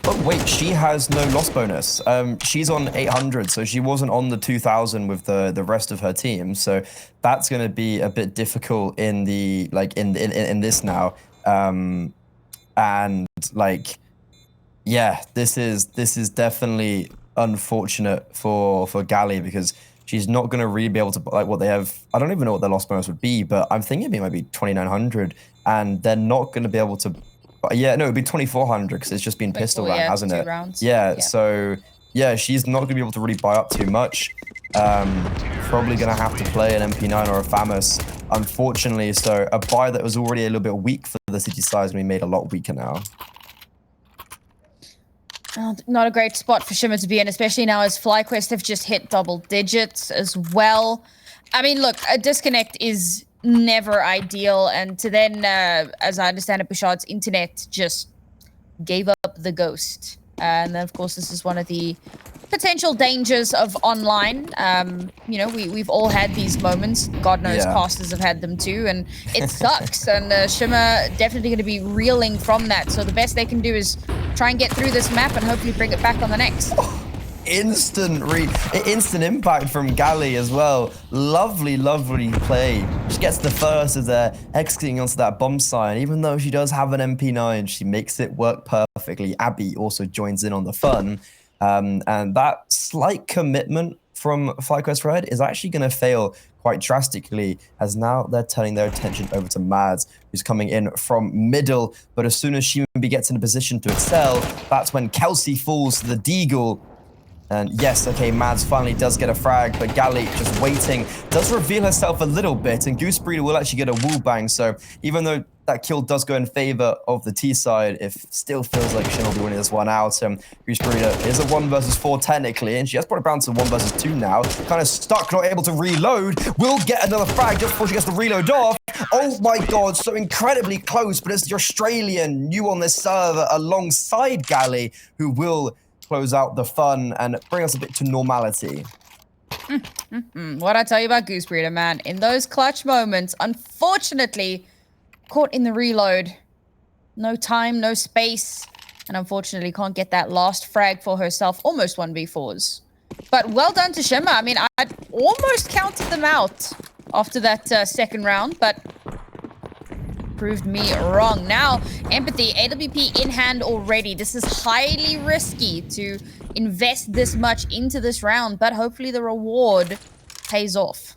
S2: But wait, she has no loss bonus. She's on 800, so she wasn't on the 2000 with the rest of her team. So that's going to be a bit difficult in the in this now. And like, yeah, this is definitely unfortunate for Gally, because she's not going to really be able to, like, what they have. I don't even know what their loss bonus would be, but I'm thinking it might be 2,900, and they're not going to be able to. Yeah, no, it'd be 2,400 because it's just been pistol round, hasn't it?
S1: Rounds.
S2: Yeah, so yeah, she's not going to be able to really buy up too much. Probably going to have to play an MP9 or a FAMAS, unfortunately. So a buy that was already a little bit weak for the city size, we made a lot weaker now.
S1: Well, not a great spot for Shimmer to be in, especially now as FlyQuest have just hit double digits as well. I mean, look, a disconnect is never ideal, and to then, as I understand it, Bouchard's internet just gave up the ghost. And then, of course, this is one of the potential dangers of online. You know, we've all had these moments. God knows casters have had them too, and it sucks. And Shimmer definitely going to be reeling from that. So the best they can do is try and get through this map and hopefully bring it back on the next.
S2: Instant impact from Gally as well. Lovely play. She gets the first as they're exiting onto that bomb sign. Even though she does have an MP9, she makes it work perfectly. Abby also joins in on the fun. And that slight commitment from FlyQuest RED is actually going to fail quite drastically, as now they're turning their attention over to Mads, who's coming in from middle. But as soon as she gets in a position to excel, that's when Kelsey falls to the Deagle. And yes, okay, Mads finally does get a frag, but Gally just waiting, does reveal herself a little bit, and GooseBreeder will actually get a wall bang. So even though that kill does go in favor of the T side, it still feels like Shin will be winning this one out. GooseBreeder is a 1 versus 4 technically, and she has brought it down to 1 versus 2 now. Kind of stuck, not able to reload. Will get another frag just before she gets the reload off. Oh my god, so incredibly close, but it's the Australian new on this server alongside Gally, who will close out the fun and bring us a bit to normality.
S1: What I tell you about GooseBreeder, man, in those clutch moments, unfortunately, caught in the reload. No time, no space, and unfortunately can't get that last frag for herself. Almost 1v4s. But well done to Shimmer. I mean, I'd almost counted them out after that second round, but proved me wrong. Now, Empathy, AWP in hand already. This is highly risky to invest this much into this round, but hopefully the reward pays off.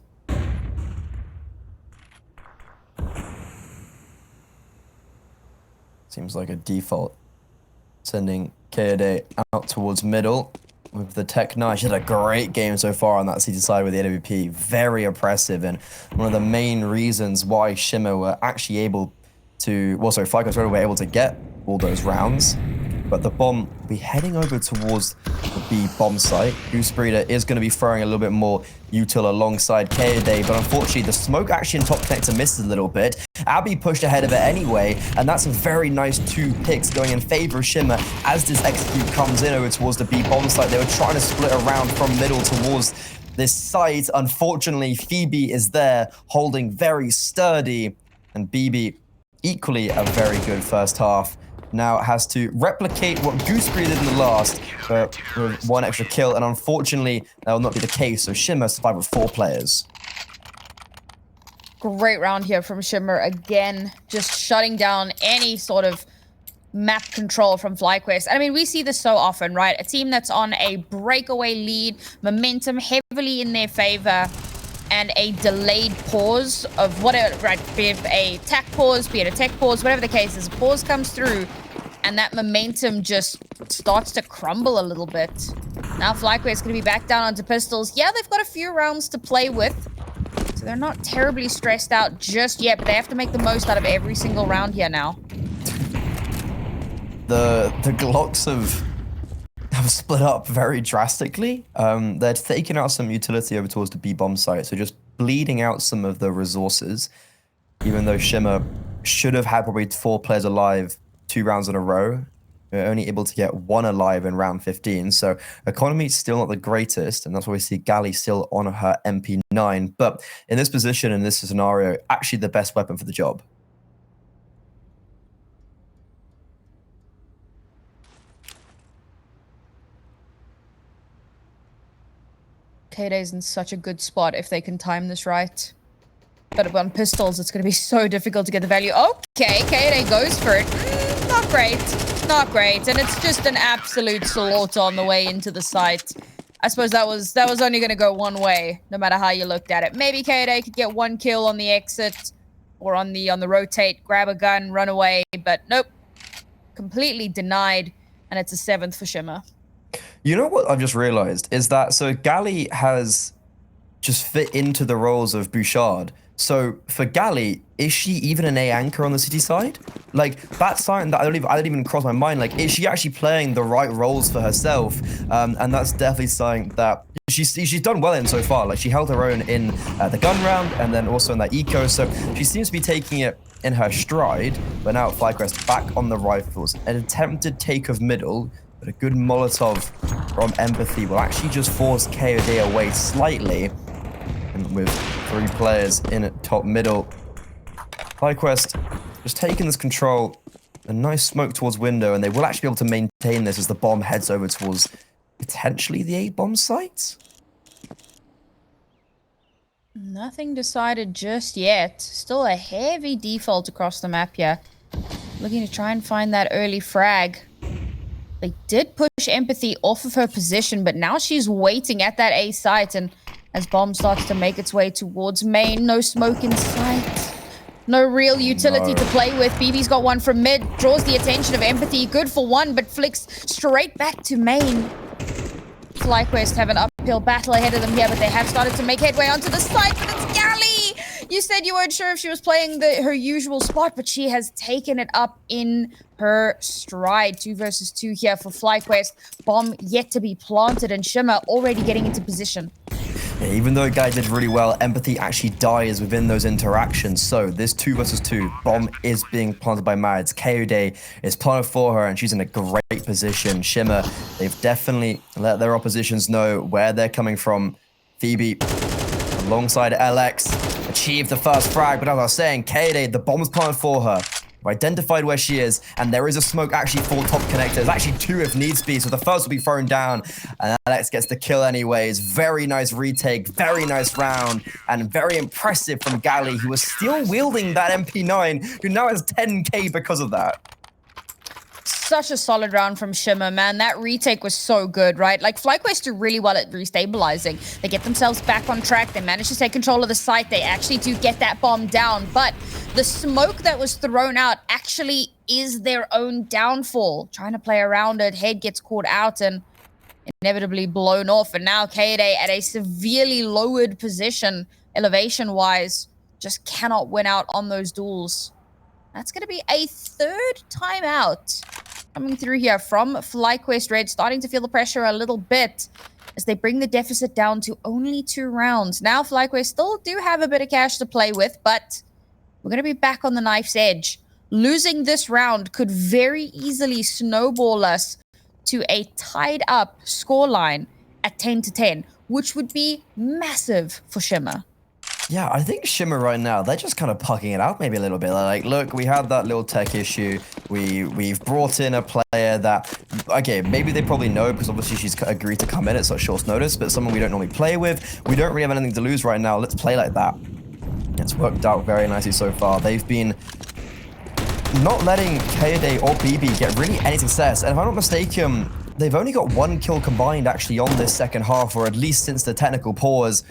S2: Seems like a default. Sending Kaede out towards middle with the Tech 9. She had a great game so far on that CT side with the AWP. Very impressive, and one of the main reasons why Shimmer were actually able to, well, sorry, FlyQuest were able to get all those rounds. But the bomb will be heading over towards the B bomb site. GooseBreeder is going to be throwing a little bit more util alongside Kaede, but unfortunately the smoke actually in top connector missed a little bit. Abby pushed ahead of it anyway, and that's a very nice 2 picks going in favor of Shimmer as this execute comes in over towards the B bomb site. They were trying to split around from middle towards this site. Unfortunately, Phoebe is there holding very sturdy, and BB equally a very good first half. Now has to replicate what GooseBreeder did in the last, but with 1 extra kill, and unfortunately that will not be the case, so Shimmer survived with 4 players.
S1: Great round here from Shimmer again, just shutting down any sort of map control from FlyQuest. I mean, we see this so often, right? A team that's on a breakaway lead, momentum heavily in their favor, and a delayed pause of whatever, right? Be it a tack pause, be it a tech pause, whatever the case is, a pause comes through, and that momentum just starts to crumble a little bit. Now FlyQuest is going to be back down onto pistols. Yeah, they've got a few rounds to play with, so they're not terribly stressed out just yet, but they have to make the most out of every single round here now.
S2: The Glocks have split up very drastically. They're taking out some utility over towards the B bomb site, so just bleeding out some of the resources, even though Shimmer should have had probably 4 players alive 2 rounds in a row. They're only able to get 1 alive in round 15, so economy is still not the greatest, and that's why we see Gally still on her MP9, but in this position, in this scenario, actually the best weapon for the job.
S1: Kaede's in such a good spot if they can time this right. But on pistols, it's going to be so difficult to get the value. Okay, Kaede goes for it. Not great. Not great. And it's just an absolute slaughter on the way into the site. I suppose that was only going to go one way, no matter how you looked at it. Maybe Kaede could get 1 kill on the exit or on the rotate, grab a gun, run away. But nope. Completely denied. And it's a 7th for Shimmer.
S2: You know what I've just realized is that, so Gally has just fit into the roles of Bouchard. So for Gally, is she even an A anchor on the city side? Like, that's something that I don't even cross my mind. Like, is she actually playing the right roles for herself? And that's definitely something that she's done well in so far. Like, she held her own in the gun round and then also in that eco. So she seems to be taking it in her stride. But now FlyQuest back on the rifles. An attempted take of middle. But a good Molotov from Empathy will actually just force KOD away slightly. And with 3 players in at top middle, FlyQuest just taking this control. A nice smoke towards window, and they will actually be able to maintain this as the bomb heads over towards potentially the A bomb site.
S1: Nothing decided just yet. Still a heavy default across the map here. Looking to try and find that early frag. They did push Empathy off of her position, but now she's waiting at that A site, and as bomb starts to make its way towards main, no smoke in sight. No real utility to play with. BB's got 1 from mid, draws the attention of Empathy. Good for 1, but flicks straight back to main. FlyQuest have an uphill battle ahead of them here, but they have started to make headway onto the site, but it's Gally! You said you weren't sure if she was playing her usual spot, but she has taken it up in her stride. 2 versus 2 here for FlyQuest. Bomb yet to be planted, and Shimmer already getting into position.
S2: Yeah, even though Guy did really well, Empathy actually dies within those interactions. So this 2 versus 2, bomb is being planted by Mads. KOD is planted for her, and she's in a great position. Shimmer, they've definitely let their oppositions know where they're coming from. Phoebe, alongside LX, achieved the first frag, but as I was saying, KOD, the bomb is planted for her. We've identified where she is, and there is a smoke actually for top connector. There's actually 2 if needs be, so the first will be thrown down, and Alex gets the kill anyways. Very nice retake, very nice round, and very impressive from Gally, who was still wielding that MP9, who now has 10k because of that.
S1: Such a solid round from Shimmer, man. That retake was so good, right? Like, FlyQuest do really well at restabilizing. They get themselves back on track. They manage to take control of the site. They actually do get that bomb down. But the smoke that was thrown out actually is their own downfall. Trying to play around it. Head gets caught out and inevitably blown off. And now Kaede at a severely lowered position, elevation-wise, just cannot win out on those duels. That's going to be a 3rd timeout coming through here from FlyQuest RED, starting to feel the pressure a little bit as they bring the deficit down to only 2 rounds. Now, FlyQuest still do have a bit of cash to play with, but we're going to be back on the knife's edge. Losing this round could very easily snowball us to a tied up scoreline at 10-10, which would be massive for Shimmer.
S2: Yeah, I think Shimmer right now, they're just kind of pucking it out maybe a little bit. Like, look, we had that little tech issue. We've brought in a player that, okay, maybe they probably know because obviously she's agreed to come in at such short notice, but someone we don't normally play with. We don't really have anything to lose right now. Let's play like that. It's worked out very nicely so far. They've been not letting Kaede or BB get really any success. And if I'm not mistaken, they've only got 1 kill combined actually on this second half, or at least since the technical pause.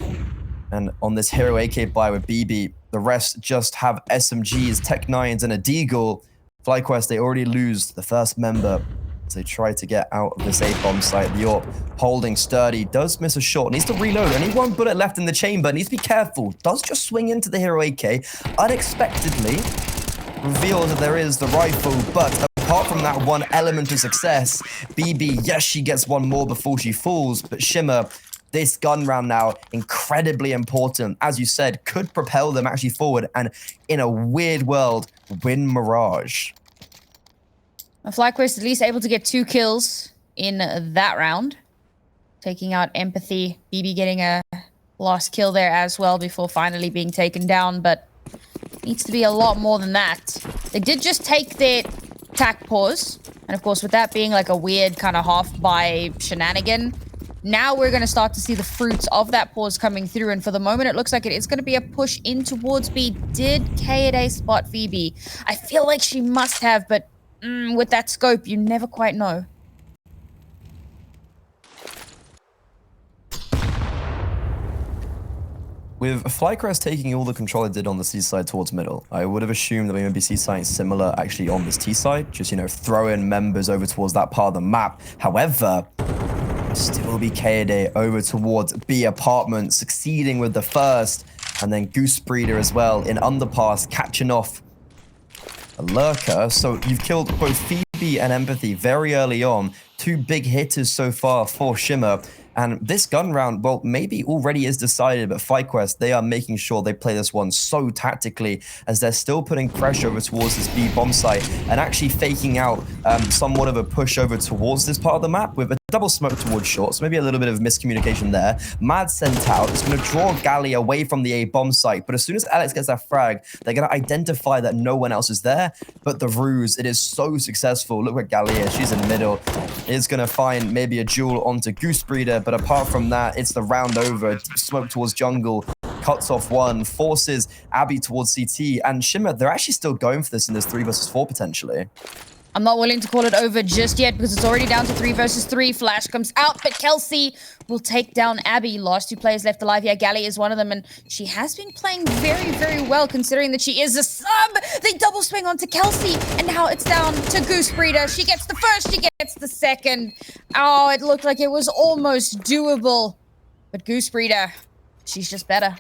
S2: And on this Hero AK buy with BB, the rest just have SMGs, Tech 9s, and a Deagle. FlyQuest, they already lose the first member as they try to get out of this A-bomb site. The AWP holding sturdy, does miss a shot, needs to reload. Only 1 bullet left in the chamber, needs to be careful. Does just swing into the Hero AK, unexpectedly reveals that there is the rifle, but apart from that one element of success, BB, yes, she gets 1 more before she falls, but Shimmer, this gun round now, incredibly important. As you said, could propel them actually forward and, in a weird world, win Mirage.
S1: FlyQuest at least able to get 2 kills in that round. Taking out Empathy. BB getting a last kill there as well before finally being taken down, but needs to be a lot more than that. They did just take their tack pause, and of course with that being like a weird kind of half-buy shenanigan, now we're going to start to see the fruits of that pause coming through, and for the moment it looks like it is going to be a push in towards B. Did Kaede spot VB? I feel like she must have, but with that scope, you never quite know.
S2: With FlyQuest taking all the control it did on the C side towards middle, I would have assumed that we would see something similar actually on this T side, just, you know, throw in members over towards that part of the map. However, still be Kaede over towards B apartment, succeeding with the first, and then GooseBreeder as well in underpass, catching off a lurker. So you've killed both Phoebe and Empathy very early on. 2 big hitters so far for Shimmer. And this gun round, well, maybe already is decided, but FlyQuest, they are making sure they play this one so tactically as they're still putting pressure over towards this B bomb site and actually faking out somewhat of a push over towards this part of the map with a double smoke towards short, so maybe a little bit of miscommunication there. Mad sent out, it's going to draw Galley away from the A bomb site, but as soon as Alex gets that frag, they're going to identify that no one else is there, but the ruse, it is so successful. Look where Galley is, she's in the middle. It's going to find maybe a duel onto GooseBreeder, but apart from that, it's the round over. Smoke towards jungle, cuts off 1, forces Abby towards CT, and Shimmer, they're actually still going for this in this 3 versus 4 potentially.
S1: I'm not willing to call it over just yet because it's already down to 3 versus 3. Flash comes out, but Kelsey will take down Abby. Last 2 players left alive here. Galley is one of them, and she has been playing very, very well considering that she is a sub. They double swing onto Kelsey, and now it's down to GooseBreeder. She gets the first, she gets the second. Oh, it looked like it was almost doable. But GooseBreeder, she's just better.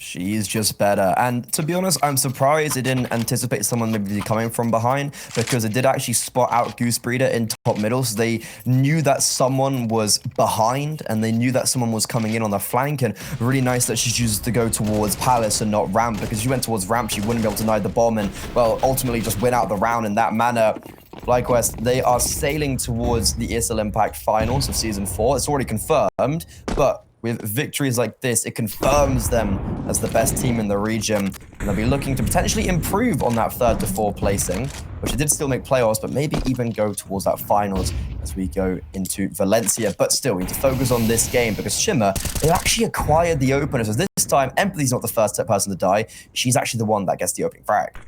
S2: She's just better. And to be honest, I'm surprised it didn't anticipate someone maybe coming from behind, because it did actually spot out GooseBreeder in top middle. So they knew that someone was behind and they knew that someone was coming in on the flank. And really nice that she chooses to go towards Palace and not ramp, because if she went towards ramp, she wouldn't be able to deny the bomb and, well, ultimately just win out the round in that manner. FlyQuest, they are sailing towards the ESL Impact Finals of Season 4. It's already confirmed, but with victories like this, it confirms them as the best team in the region. And they'll be looking to potentially improve on that 3rd to 4th placing, which they did still make playoffs, but maybe even go towards that finals as we go into Valencia. But still, we need to focus on this game because Shimmer, they actually acquired the opener. So this time, Empathy's not the first person to die. She's actually the one that gets the opening frag.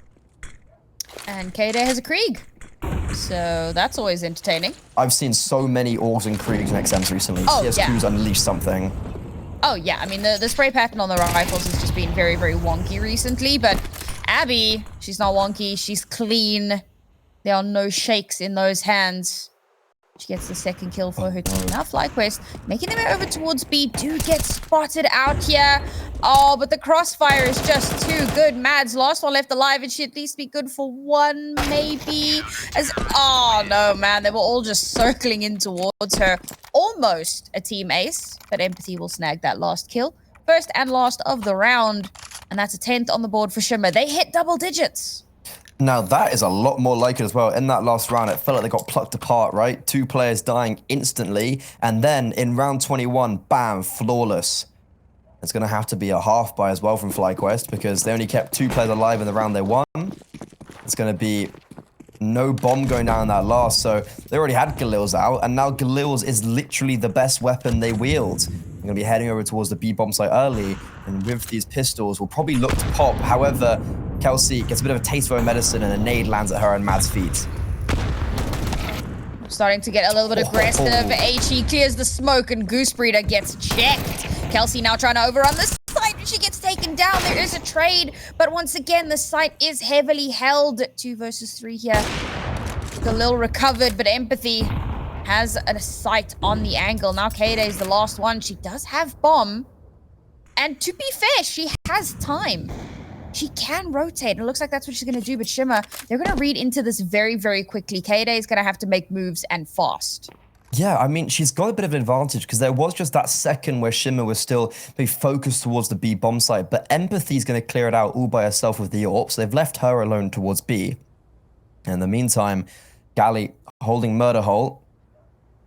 S1: And Kaede has a Krieg. So that's always entertaining.
S2: I've seen so many Augs and Kriegs and XMs recently.
S1: Oh,
S2: CS2's
S1: yeah.
S2: unleashed something.
S1: Oh, yeah. I mean, the spray pattern on the rifles has just been very, very wonky recently. But Abby, she's not wonky. She's clean. There are no shakes in those hands. She gets the second kill for her team. Now FlyQuest making their way over towards B. Do get spotted out here. Oh, but the crossfire is just too good. Mads, last one left alive. It should at least be good for one, maybe. Oh, no, man. They were all just circling in towards her. Almost a team ace, but Empathy will snag that last kill. First and last of the round. And that's a 10th on the board for Shimmer. They hit double digits.
S2: Now, that is a lot more like it as well. In that last round, it felt like they got plucked apart, right? 2 players dying instantly. And then in round 21, bam, flawless. It's going to have to be a half buy as well from FlyQuest because they only kept 2 players alive in the round they won. It's going to be no bomb going down in that last. So they already had Galil's out. And now Galil's is literally the best weapon they wield. They're going to be heading over towards the B bomb site early. And with these pistols, will probably look to pop. However, Kelsey gets a bit of a taste for her medicine and a nade lands at her and Mad's feet.
S1: Starting to get a little bit aggressive. HE clears the smoke and GooseBreeder gets checked. Kelsey now trying to overrun the site and she gets taken down. There is a trade, but once again, the site is heavily held. 2 versus 3 here. Galil recovered, but Empathy has a sight on the angle. Now Kayde is the last one. She does have bomb. And to be fair, she has time. She can rotate. It looks like that's what she's going to do. But Shimmer, they're going to read into this very, very quickly. Kayde is going to have to make moves and fast.
S2: Yeah, I mean, she's got a bit of an advantage because there was just that second where Shimmer was still very focused towards the B bomb site. But Empathy's going to clear it out all by herself with the AWP. So they've left her alone towards B. In the meantime, Gally holding murder hole.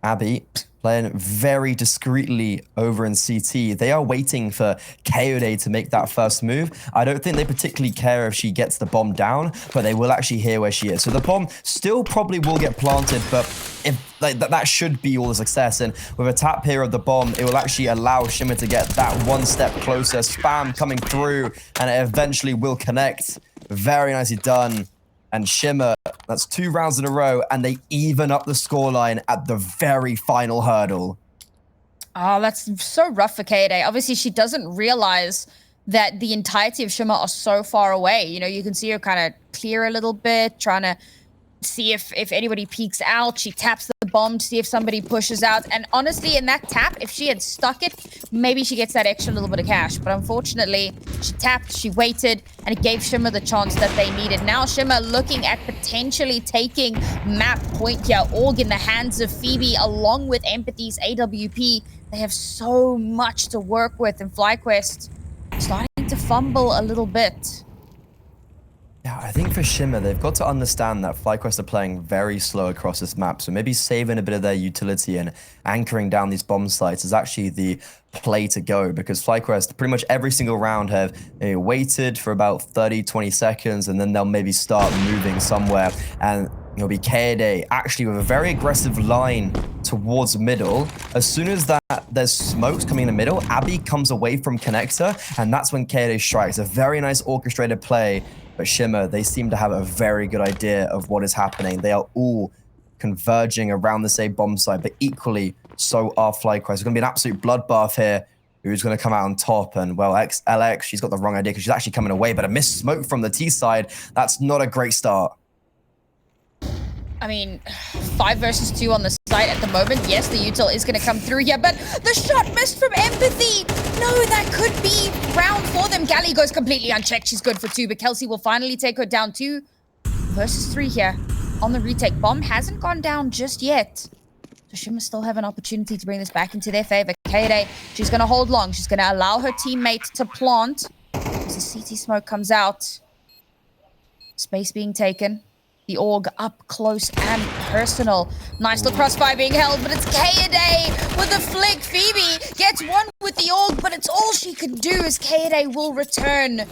S2: Abby playing very discreetly over in CT. They are waiting for Kayode to make that first move. I don't think they particularly care if she gets the bomb down, but they will actually hear where she is. So the bomb still probably will get planted, but if like that should be all the success. And with a tap here of the bomb, it will actually allow Shimmer to get that one step closer. Spam coming through, and it eventually will connect. Very nicely done. And Shimmer, that's 2 rounds in a row, and they even up the scoreline at the very final hurdle.
S1: Oh, that's so rough for Kayde. Obviously, she doesn't realize that the entirety of Shimmer are so far away. You know, you can see her kind of clear a little bit, trying to see if anybody peeks out. She taps the bomb to see if somebody pushes out. And honestly, in that tap, if she had stuck it, maybe she gets that extra little bit of cash. But unfortunately, she tapped, she waited, and it gave Shimmer the chance that they needed. Now Shimmer looking at potentially taking map point here. Org in the hands of Phoebe, along with Empathy's AWP. They have so much to work with, and FlyQuest starting to fumble a little bit.
S2: Yeah, I think for Shimmer, they've got to understand that FlyQuest are playing very slow across this map, so maybe saving a bit of their utility and anchoring down these bomb sites is actually the play to go, because FlyQuest pretty much every single round have waited for about 30-20 seconds, and then they'll maybe start moving somewhere, and it'll be Kayode actually with a very aggressive line towards middle. As soon as there's smokes coming in the middle, Abby comes away from connector, and that's when Kayode strikes. A very nice orchestrated play. But Shimmer, they seem to have a very good idea of what is happening. They are all converging around the same bomb site, but equally so are FlyQuest. It's going to be an absolute bloodbath here. Who's going to come out on top? And, well, LX, she's got the wrong idea because she's actually coming away, but a missed smoke from the T side. That's not a great start.
S1: I mean, 5 versus 2 on the site at the moment. Yes, the util is going to come through here, but the shot missed from Empathy. No, that could be round for them. Gally goes completely unchecked. She's good for 2, but Kelsey will finally take her down. 2 versus 3 here on the retake. Bomb hasn't gone down just yet. So Shimmer still have an opportunity to bring this back into their favor. Kayde, she's going to hold long. She's going to allow her teammate to plant. As the CT smoke comes out. Space being taken. The Org up close and personal. Nice little crossfire being held, but it's Kayode with a flick. Phoebe gets one with the Org, but it's all she could do as Kayode will return.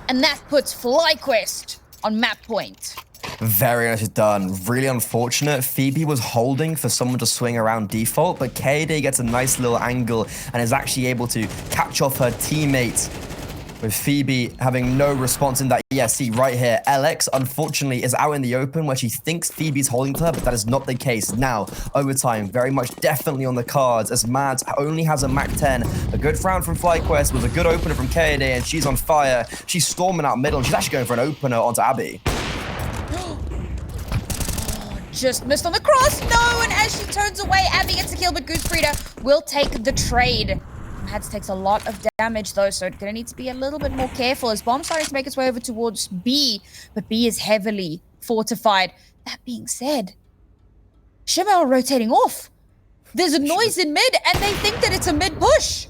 S1: And that puts FlyQuest on map point.
S2: Very nicely done. Really unfortunate. Phoebe was holding for someone to swing around default, but Kayode gets a nice little angle and is actually able to catch off her teammate. With Phoebe having no response in that. Yeah, see right here, LX unfortunately is out in the open where she thinks Phoebe's holding to her, but that is not the case. Now, overtime very much definitely on the cards as Mads only has a Mac 10. A good round from FlyQuest with a good opener from Kayode, and she's on fire. She's storming out middle, and she's actually going for an opener onto Abby.
S1: just missed on the cross. No, and as she turns away, Abby gets a kill, but GooseBreeder will take the trade. Mads takes a lot of damage though, so gonna need to be a little bit more careful as Bomb's starting to make its way over towards B, but B is heavily fortified. That being said, shimmer are rotating off. There's a noise in mid, and they think that it's a mid push.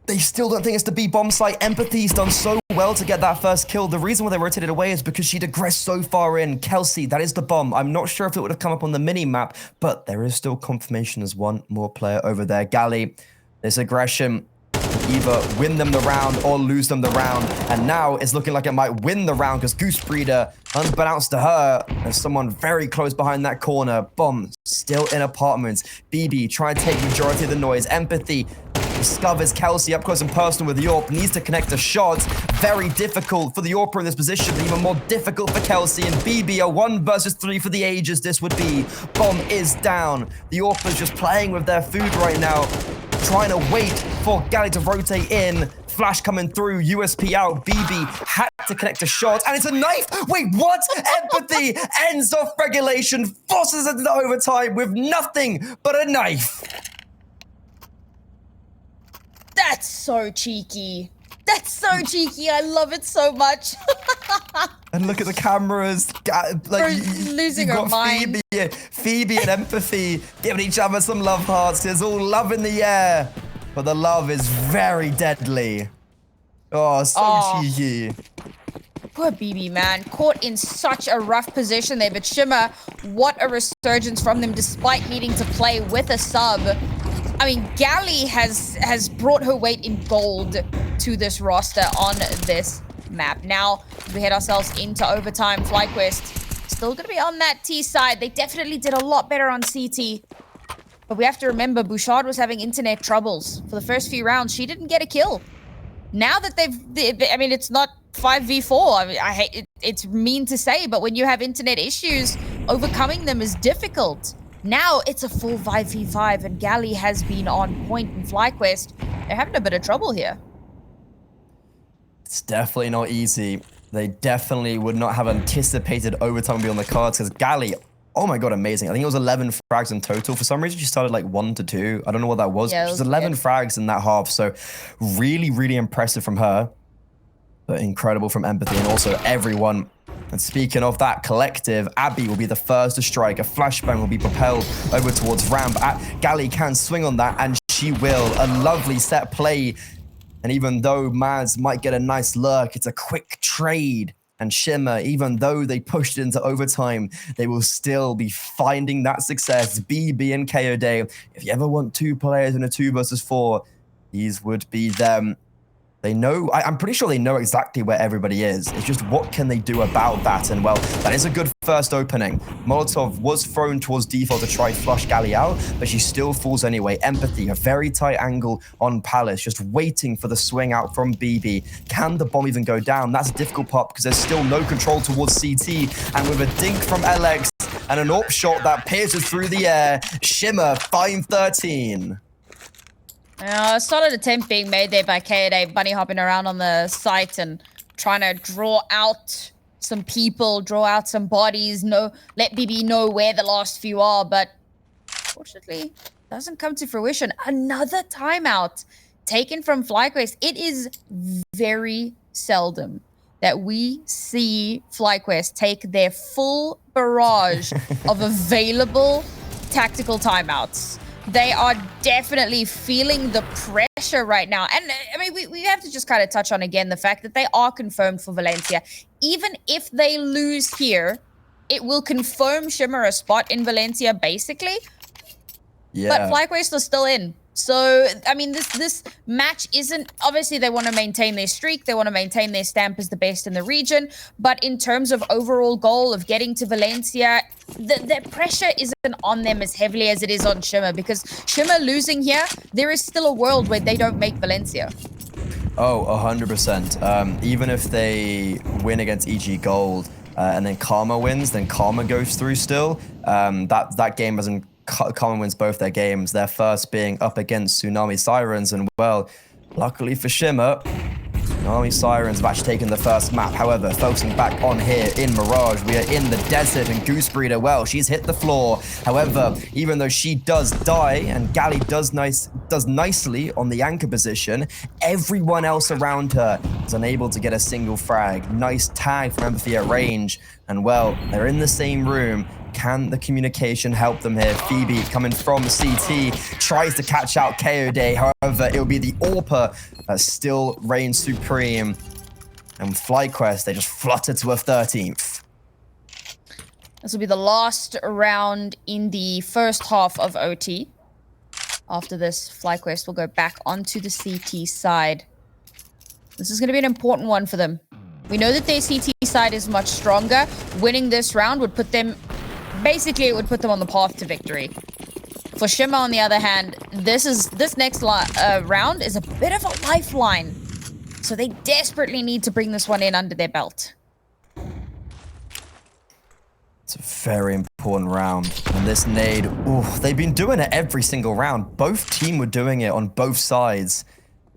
S2: They still don't think it's the B bomb site. Empathy's done so well to get that first kill. The reason why they rotated away is because she'd aggressed so far in. Kelsey, that is the bomb. I'm not sure if it would have come up on the mini-map, but there is still confirmation as one more player over there. Gally, this aggression, either win them the round or lose them the round. And now it's looking like it might win the round because GooseBreeder, unbeknownst to her, there's someone very close behind that corner. Bomb still in apartments. BB trying to take majority of the noise. Empathy discovers Kelsey up close and personal with Yorp, needs to connect a shot. Very difficult for the Yorper in this position, but even more difficult for Kelsey. And BB, a 1 versus 3 for the ages this would be. Bomb is down. The Yorper's just playing with their food right now, trying to wait for Gally to rotate in. Flash coming through, USP out. BB had to connect a shot, and it's a knife. Wait, what? Empathy ends off regulation, forces it into overtime with nothing but a knife.
S1: That's so cheeky. That's so cheeky. I love it so much.
S2: And look at the cameras. Like,
S1: losing
S2: you
S1: her
S2: got
S1: mind.
S2: Phoebe and Empathy giving each other some love hearts. There's all love in the air, but the love is very deadly. Oh, so cheeky.
S1: Poor BB, man. Caught in such a rough position there. But Shimmer, what a resurgence from them despite needing to play with a sub. I mean, Gally has brought her weight in gold to this roster on this map. Now, we head ourselves into overtime. FlyQuest still going to be on that T side. They definitely did a lot better on CT. But we have to remember, Bouchard was having internet troubles. For the first few rounds, she didn't get a kill. Now that I mean, it's not 5v4. I mean, I hate it. It's mean to say, but when you have internet issues, overcoming them is difficult. Now it's a full 5v5, and Gally has been on point in FlyQuest. They're having a bit of trouble here.
S2: It's definitely not easy. They definitely would not have anticipated overtime be on the cards because Gally, oh my god, amazing. I think it was 11 frags in total. For some reason, she started like 1 to 2. I don't know what that was.
S1: Yeah,
S2: She's 11 frags in that half, so really, really impressive from her. But incredible from Empathy and also everyone. And speaking of that collective, Abby will be the first to strike. A flashbang will be propelled over towards ramp. Gally can swing on that, and she will. A lovely set play. And even though Mads might get a nice lurk, it's a quick trade. And Shimmer, even though they pushed into overtime, they will still be finding that success. BB and KO Day. If you ever want 2 players in a 2 versus 4, these would be them. They know, I'm pretty sure they know exactly where everybody is. It's just what can they do about that? And well, that is a good first opening. Molotov was thrown towards default to try flush Gally out, but she still falls anyway. Empathy, a very tight angle on Palace, just waiting for the swing out from BB. Can the bomb even go down? That's a difficult part because there's still no control towards CT. And with a dink from LX and an AWP shot that pierces through the air, Shimmer, 5-13.
S1: A solid attempt being made there by KD, bunny hopping around on the site and trying to draw out some people, draw out some bodies, let BB know where the last few are, but unfortunately doesn't come to fruition. Another timeout taken from FlyQuest. It is very seldom that we see FlyQuest take their full barrage of available tactical timeouts. They are definitely feeling the pressure right now. And I mean, we have to just kind of touch on again the fact that they are confirmed for Valencia. Even if they lose here, it will confirm Shimmer a spot in Valencia, basically. Yeah. But FlyQuest are still in. So, I mean, this match isn't... Obviously, they want to maintain their streak. They want to maintain their stamp as the best in the region. But in terms of overall goal of getting to Valencia, the pressure isn't on them as heavily as it is on Shimmer. Because Shimmer losing here, there is still a world where they don't make Valencia.
S2: Oh, 100%. Even if they win against EG Gold and then Karma wins, then Karma goes through still. That game doesn't... Karma wins both their games, their first being up against Tsunami Sirens, and well, luckily for Shimmer, Army Sirens have actually taken the first map. However, focusing back on here in Mirage, we are in the desert, and GooseBreeder, well, she's hit the floor. However, even though she does die, and Galley does nicely on the anchor position, everyone else around her is unable to get a single frag. Nice tag from Empathy at range, and well, they're in the same room. Can the communication help them here? Phoebe coming from CT tries to catch out KOD. However, it will be the AWPer that still reigns supreme. And FlyQuest, they just flutter to a 13th.
S1: This will be the last round in the first half of OT. After this, FlyQuest will go back onto the CT side. This is going to be an important one for them. We know that their CT side is much stronger. Winning this round would put them... Basically, it would put them on the path to victory. For Shimmer, on the other hand, this next round is a bit of a lifeline. So they desperately need to bring this one in under their belt.
S2: It's a very important round. And this nade, ooh, they've been doing it every single round. Both teams were doing it on both sides.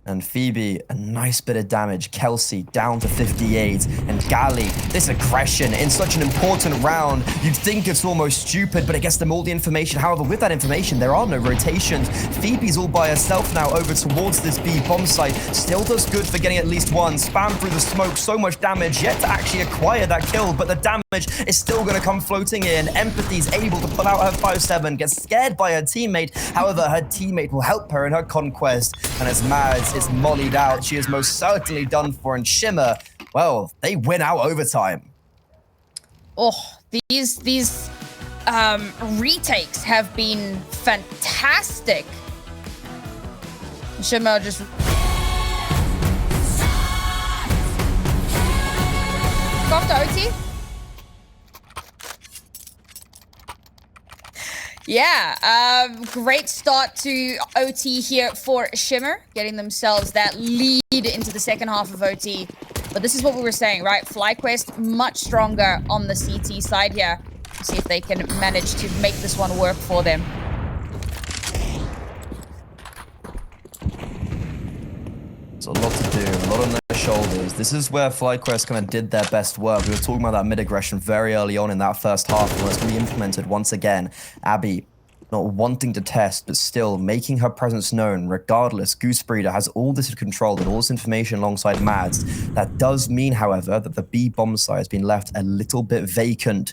S2: And Phoebe, a nice bit of damage. Kelsey down to 58. And Galley, this aggression in such an important round. You'd think it's almost stupid, but it gets them all the information. However, with that information, there are no rotations. Phoebe's all by herself now over towards this B bomb site. Still does good for getting at least one. Spam through the smoke, so much damage, yet to actually acquire that kill. But the damage is still going to come floating in. Empathy's able to pull out her 5-7, gets scared by her teammate. However, her teammate will help her in her conquest. And as Mads is mollied out, she is most certainly done for. And Shimmer, well, they win out overtime.
S1: Oh, these retakes have been fantastic. Shimmer just... Off to OT? Yeah, great start to OT here for Shimmer, getting themselves that lead into the second half of OT. But this is what we were saying, right? FlyQuest much stronger on the CT side here. Let's see if they can manage to make this one work for them.
S2: It's a lot to do, a lot on their shoulders. This is where FlyQuest kind of did their best work. We were talking about that mid-aggression very early on in that first half, and it's going to be implemented once again. Abby, not wanting to test, but still making her presence known. Regardless, GooseBreeder has all this control and all this information alongside Mads. That does mean, however, that the B bomb site has been left a little bit vacant,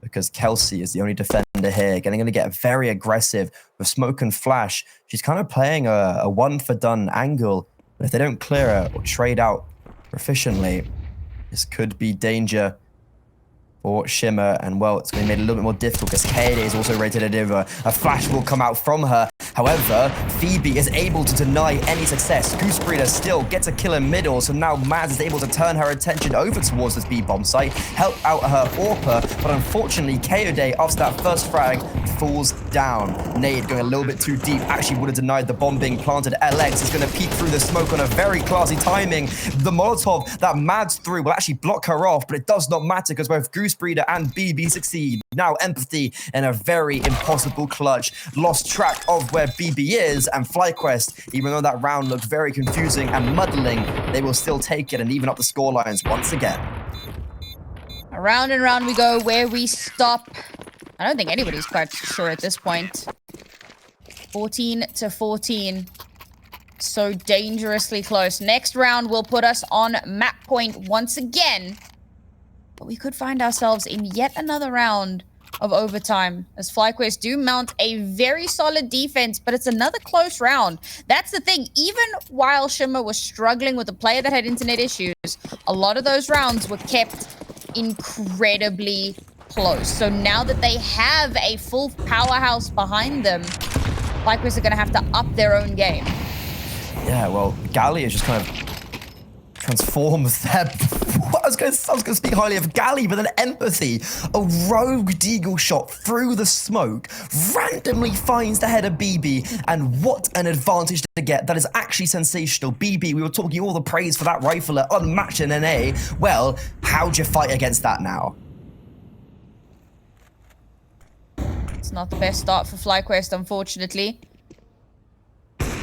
S2: because Kelsey is the only defender here, going to get very aggressive with smoke and flash. She's kind of playing a one-for-done angle. But if they don't clear it or trade out proficiently, this could be danger for Shimmer. And well, it's going to be made a little bit more difficult because KD is also ready to deliver. A flash will come out from her. However, Phoebe is able to deny any success. GooseBreeder still gets a kill in middle, so now Mads is able to turn her attention over towards this B-bomb site, help out her AWPer, but unfortunately, KOD, after that first frag, falls down. Nade going a little bit too deep, actually would have denied the bomb being planted. LX is going to peek through the smoke on a very classy timing. The Molotov that Mads threw will actually block her off, but it does not matter because both GooseBreeder and BB succeed. Now Empathy in a very impossible clutch. Lost track of where BB is, and FlyQuest, even though that round looked very confusing and muddling, they will still take it and even up the score lines once again.
S1: Around and round we go. Where we stop, I don't think anybody's quite sure at this point. 14-14. So dangerously close. Next round will put us on map point once again. But we could find ourselves in yet another round of overtime, as FlyQuest do mount a very solid defense, but it's another close round. That's the thing. Even while Shimmer was struggling with a player that had internet issues, a lot of those rounds were kept incredibly close. So now that they have a full powerhouse behind them, FlyQuest are going to have to up their own game.
S2: Yeah, well, Galley is just kind of transforms their... I was going to speak highly of Galley, but then Empathy, a rogue deagle shot through the smoke, randomly finds the head of BB, and what an advantage to get. That is actually sensational. BB, we were talking all the praise for that rifle, unmatched in NA. Well, how'd you fight against that now?
S1: It's not the best start for FlyQuest, unfortunately.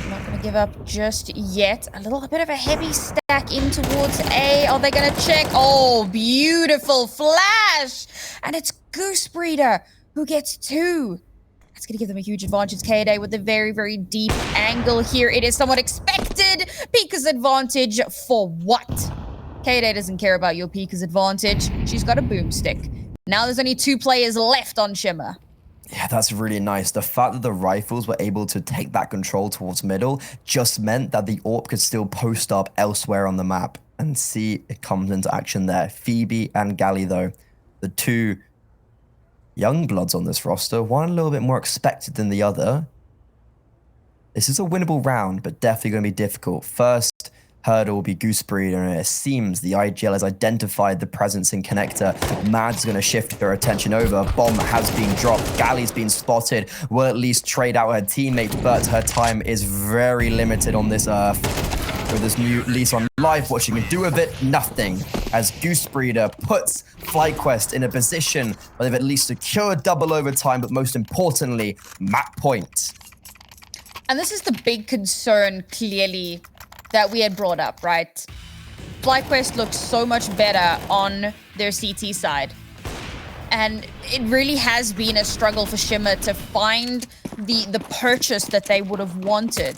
S1: Not going to give up just yet. A little bit of a heavy stack back in towards A. Are they going to check? Oh, beautiful flash. And it's GooseBreeder who gets 2. That's going to give them a huge advantage. K-Day with a very, very deep angle here. It is somewhat expected. Pika's advantage for what? K-Day doesn't care about your Pika's advantage. She's got a boomstick. Now there's only 2 players left on Shimmer.
S2: Yeah, that's really nice. The fact that the rifles were able to take that control towards middle just meant that the AWP could still post up elsewhere on the map. And see, it comes into action there. Phoebe and Gally, though, the 2 young bloods on this roster, one a little bit more expected than the other. This is a winnable round, but definitely going to be difficult. First hurdle will be GooseBreeder, and it seems the IGL has identified the presence in connector. Mad's going to shift her attention over. Bomb has been dropped. Gally's been spotted. Will at least trade out her teammate, but her time is very limited on this earth. With this new lease on life, what she can do with it, nothing. As GooseBreeder puts FlyQuest in a position where they've at least secured double overtime, but most importantly, map point.
S1: And this is the big concern, clearly, that we had brought up, right? FlyQuest looks so much better on their CT side. And it really has been a struggle for Shimmer to find the purchase that they would have wanted.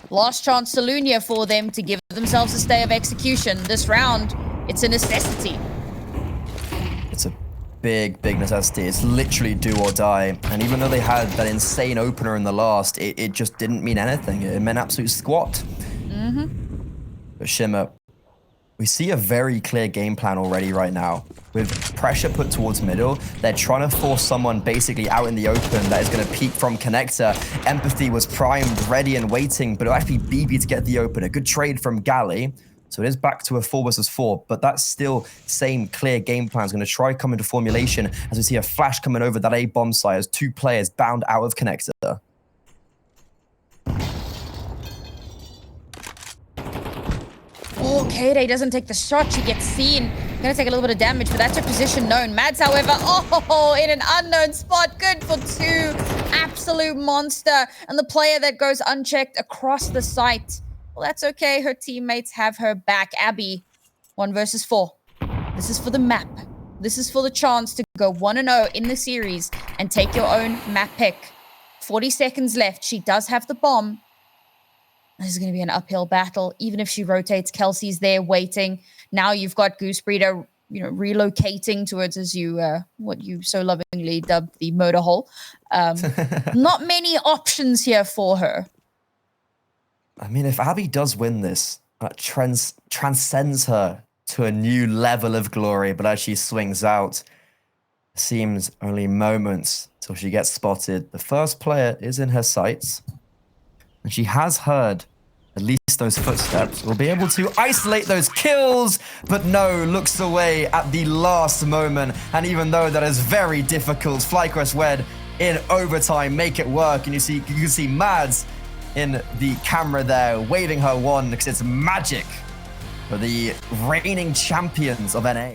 S1: Last chance Salunia for them to give themselves a stay of execution. This round, it's a necessity.
S2: It's a big, big necessity. It's literally do or die. And even though they had that insane opener in the last, it just didn't mean anything. It meant absolute squat. But Shimmer, we see a very clear game plan already right now. With pressure put towards middle, they're trying to force someone basically out in the open that is going to peek from connector. Empathy was primed, ready and waiting, but it'll actually BB to get the open. A good trade from Gally. So it is back to a 4 versus 4, but that still same clear game plan is going to try come into formulation as we see a flash coming over that A bomb site as 2 players bound out of connector.
S1: Oh, K-Day doesn't take the shot. She gets seen. Gonna take a little bit of damage, but that's her position known. Mads, however, oh, in an unknown spot. Good for 2. Absolute monster. And the player that goes unchecked across the site. Well, that's okay. Her teammates have her back. Abby, 1 versus 4. This is for the map. This is for the chance to go 1-0 in the series and take your own map pick. 40 seconds left. She does have the bomb. This is going to be an uphill battle. Even if she rotates, Kelsey's there waiting. Now you've got GooseBreeder, relocating towards, as you, what you so lovingly dubbed the motor hole. Not many options here for her.
S2: I mean, if Abby does win this, that transcends her to a new level of glory. But as she swings out, it seems only moments till she gets spotted. The first player is in her sights. And she has heard at least those footsteps. Will be able to isolate those kills, but no, looks away at the last moment. And even though that is very difficult, FlyQuest RED in overtime make it work. And you can see Mads in the camera there waving her wand because it's magic for the reigning champions of NA.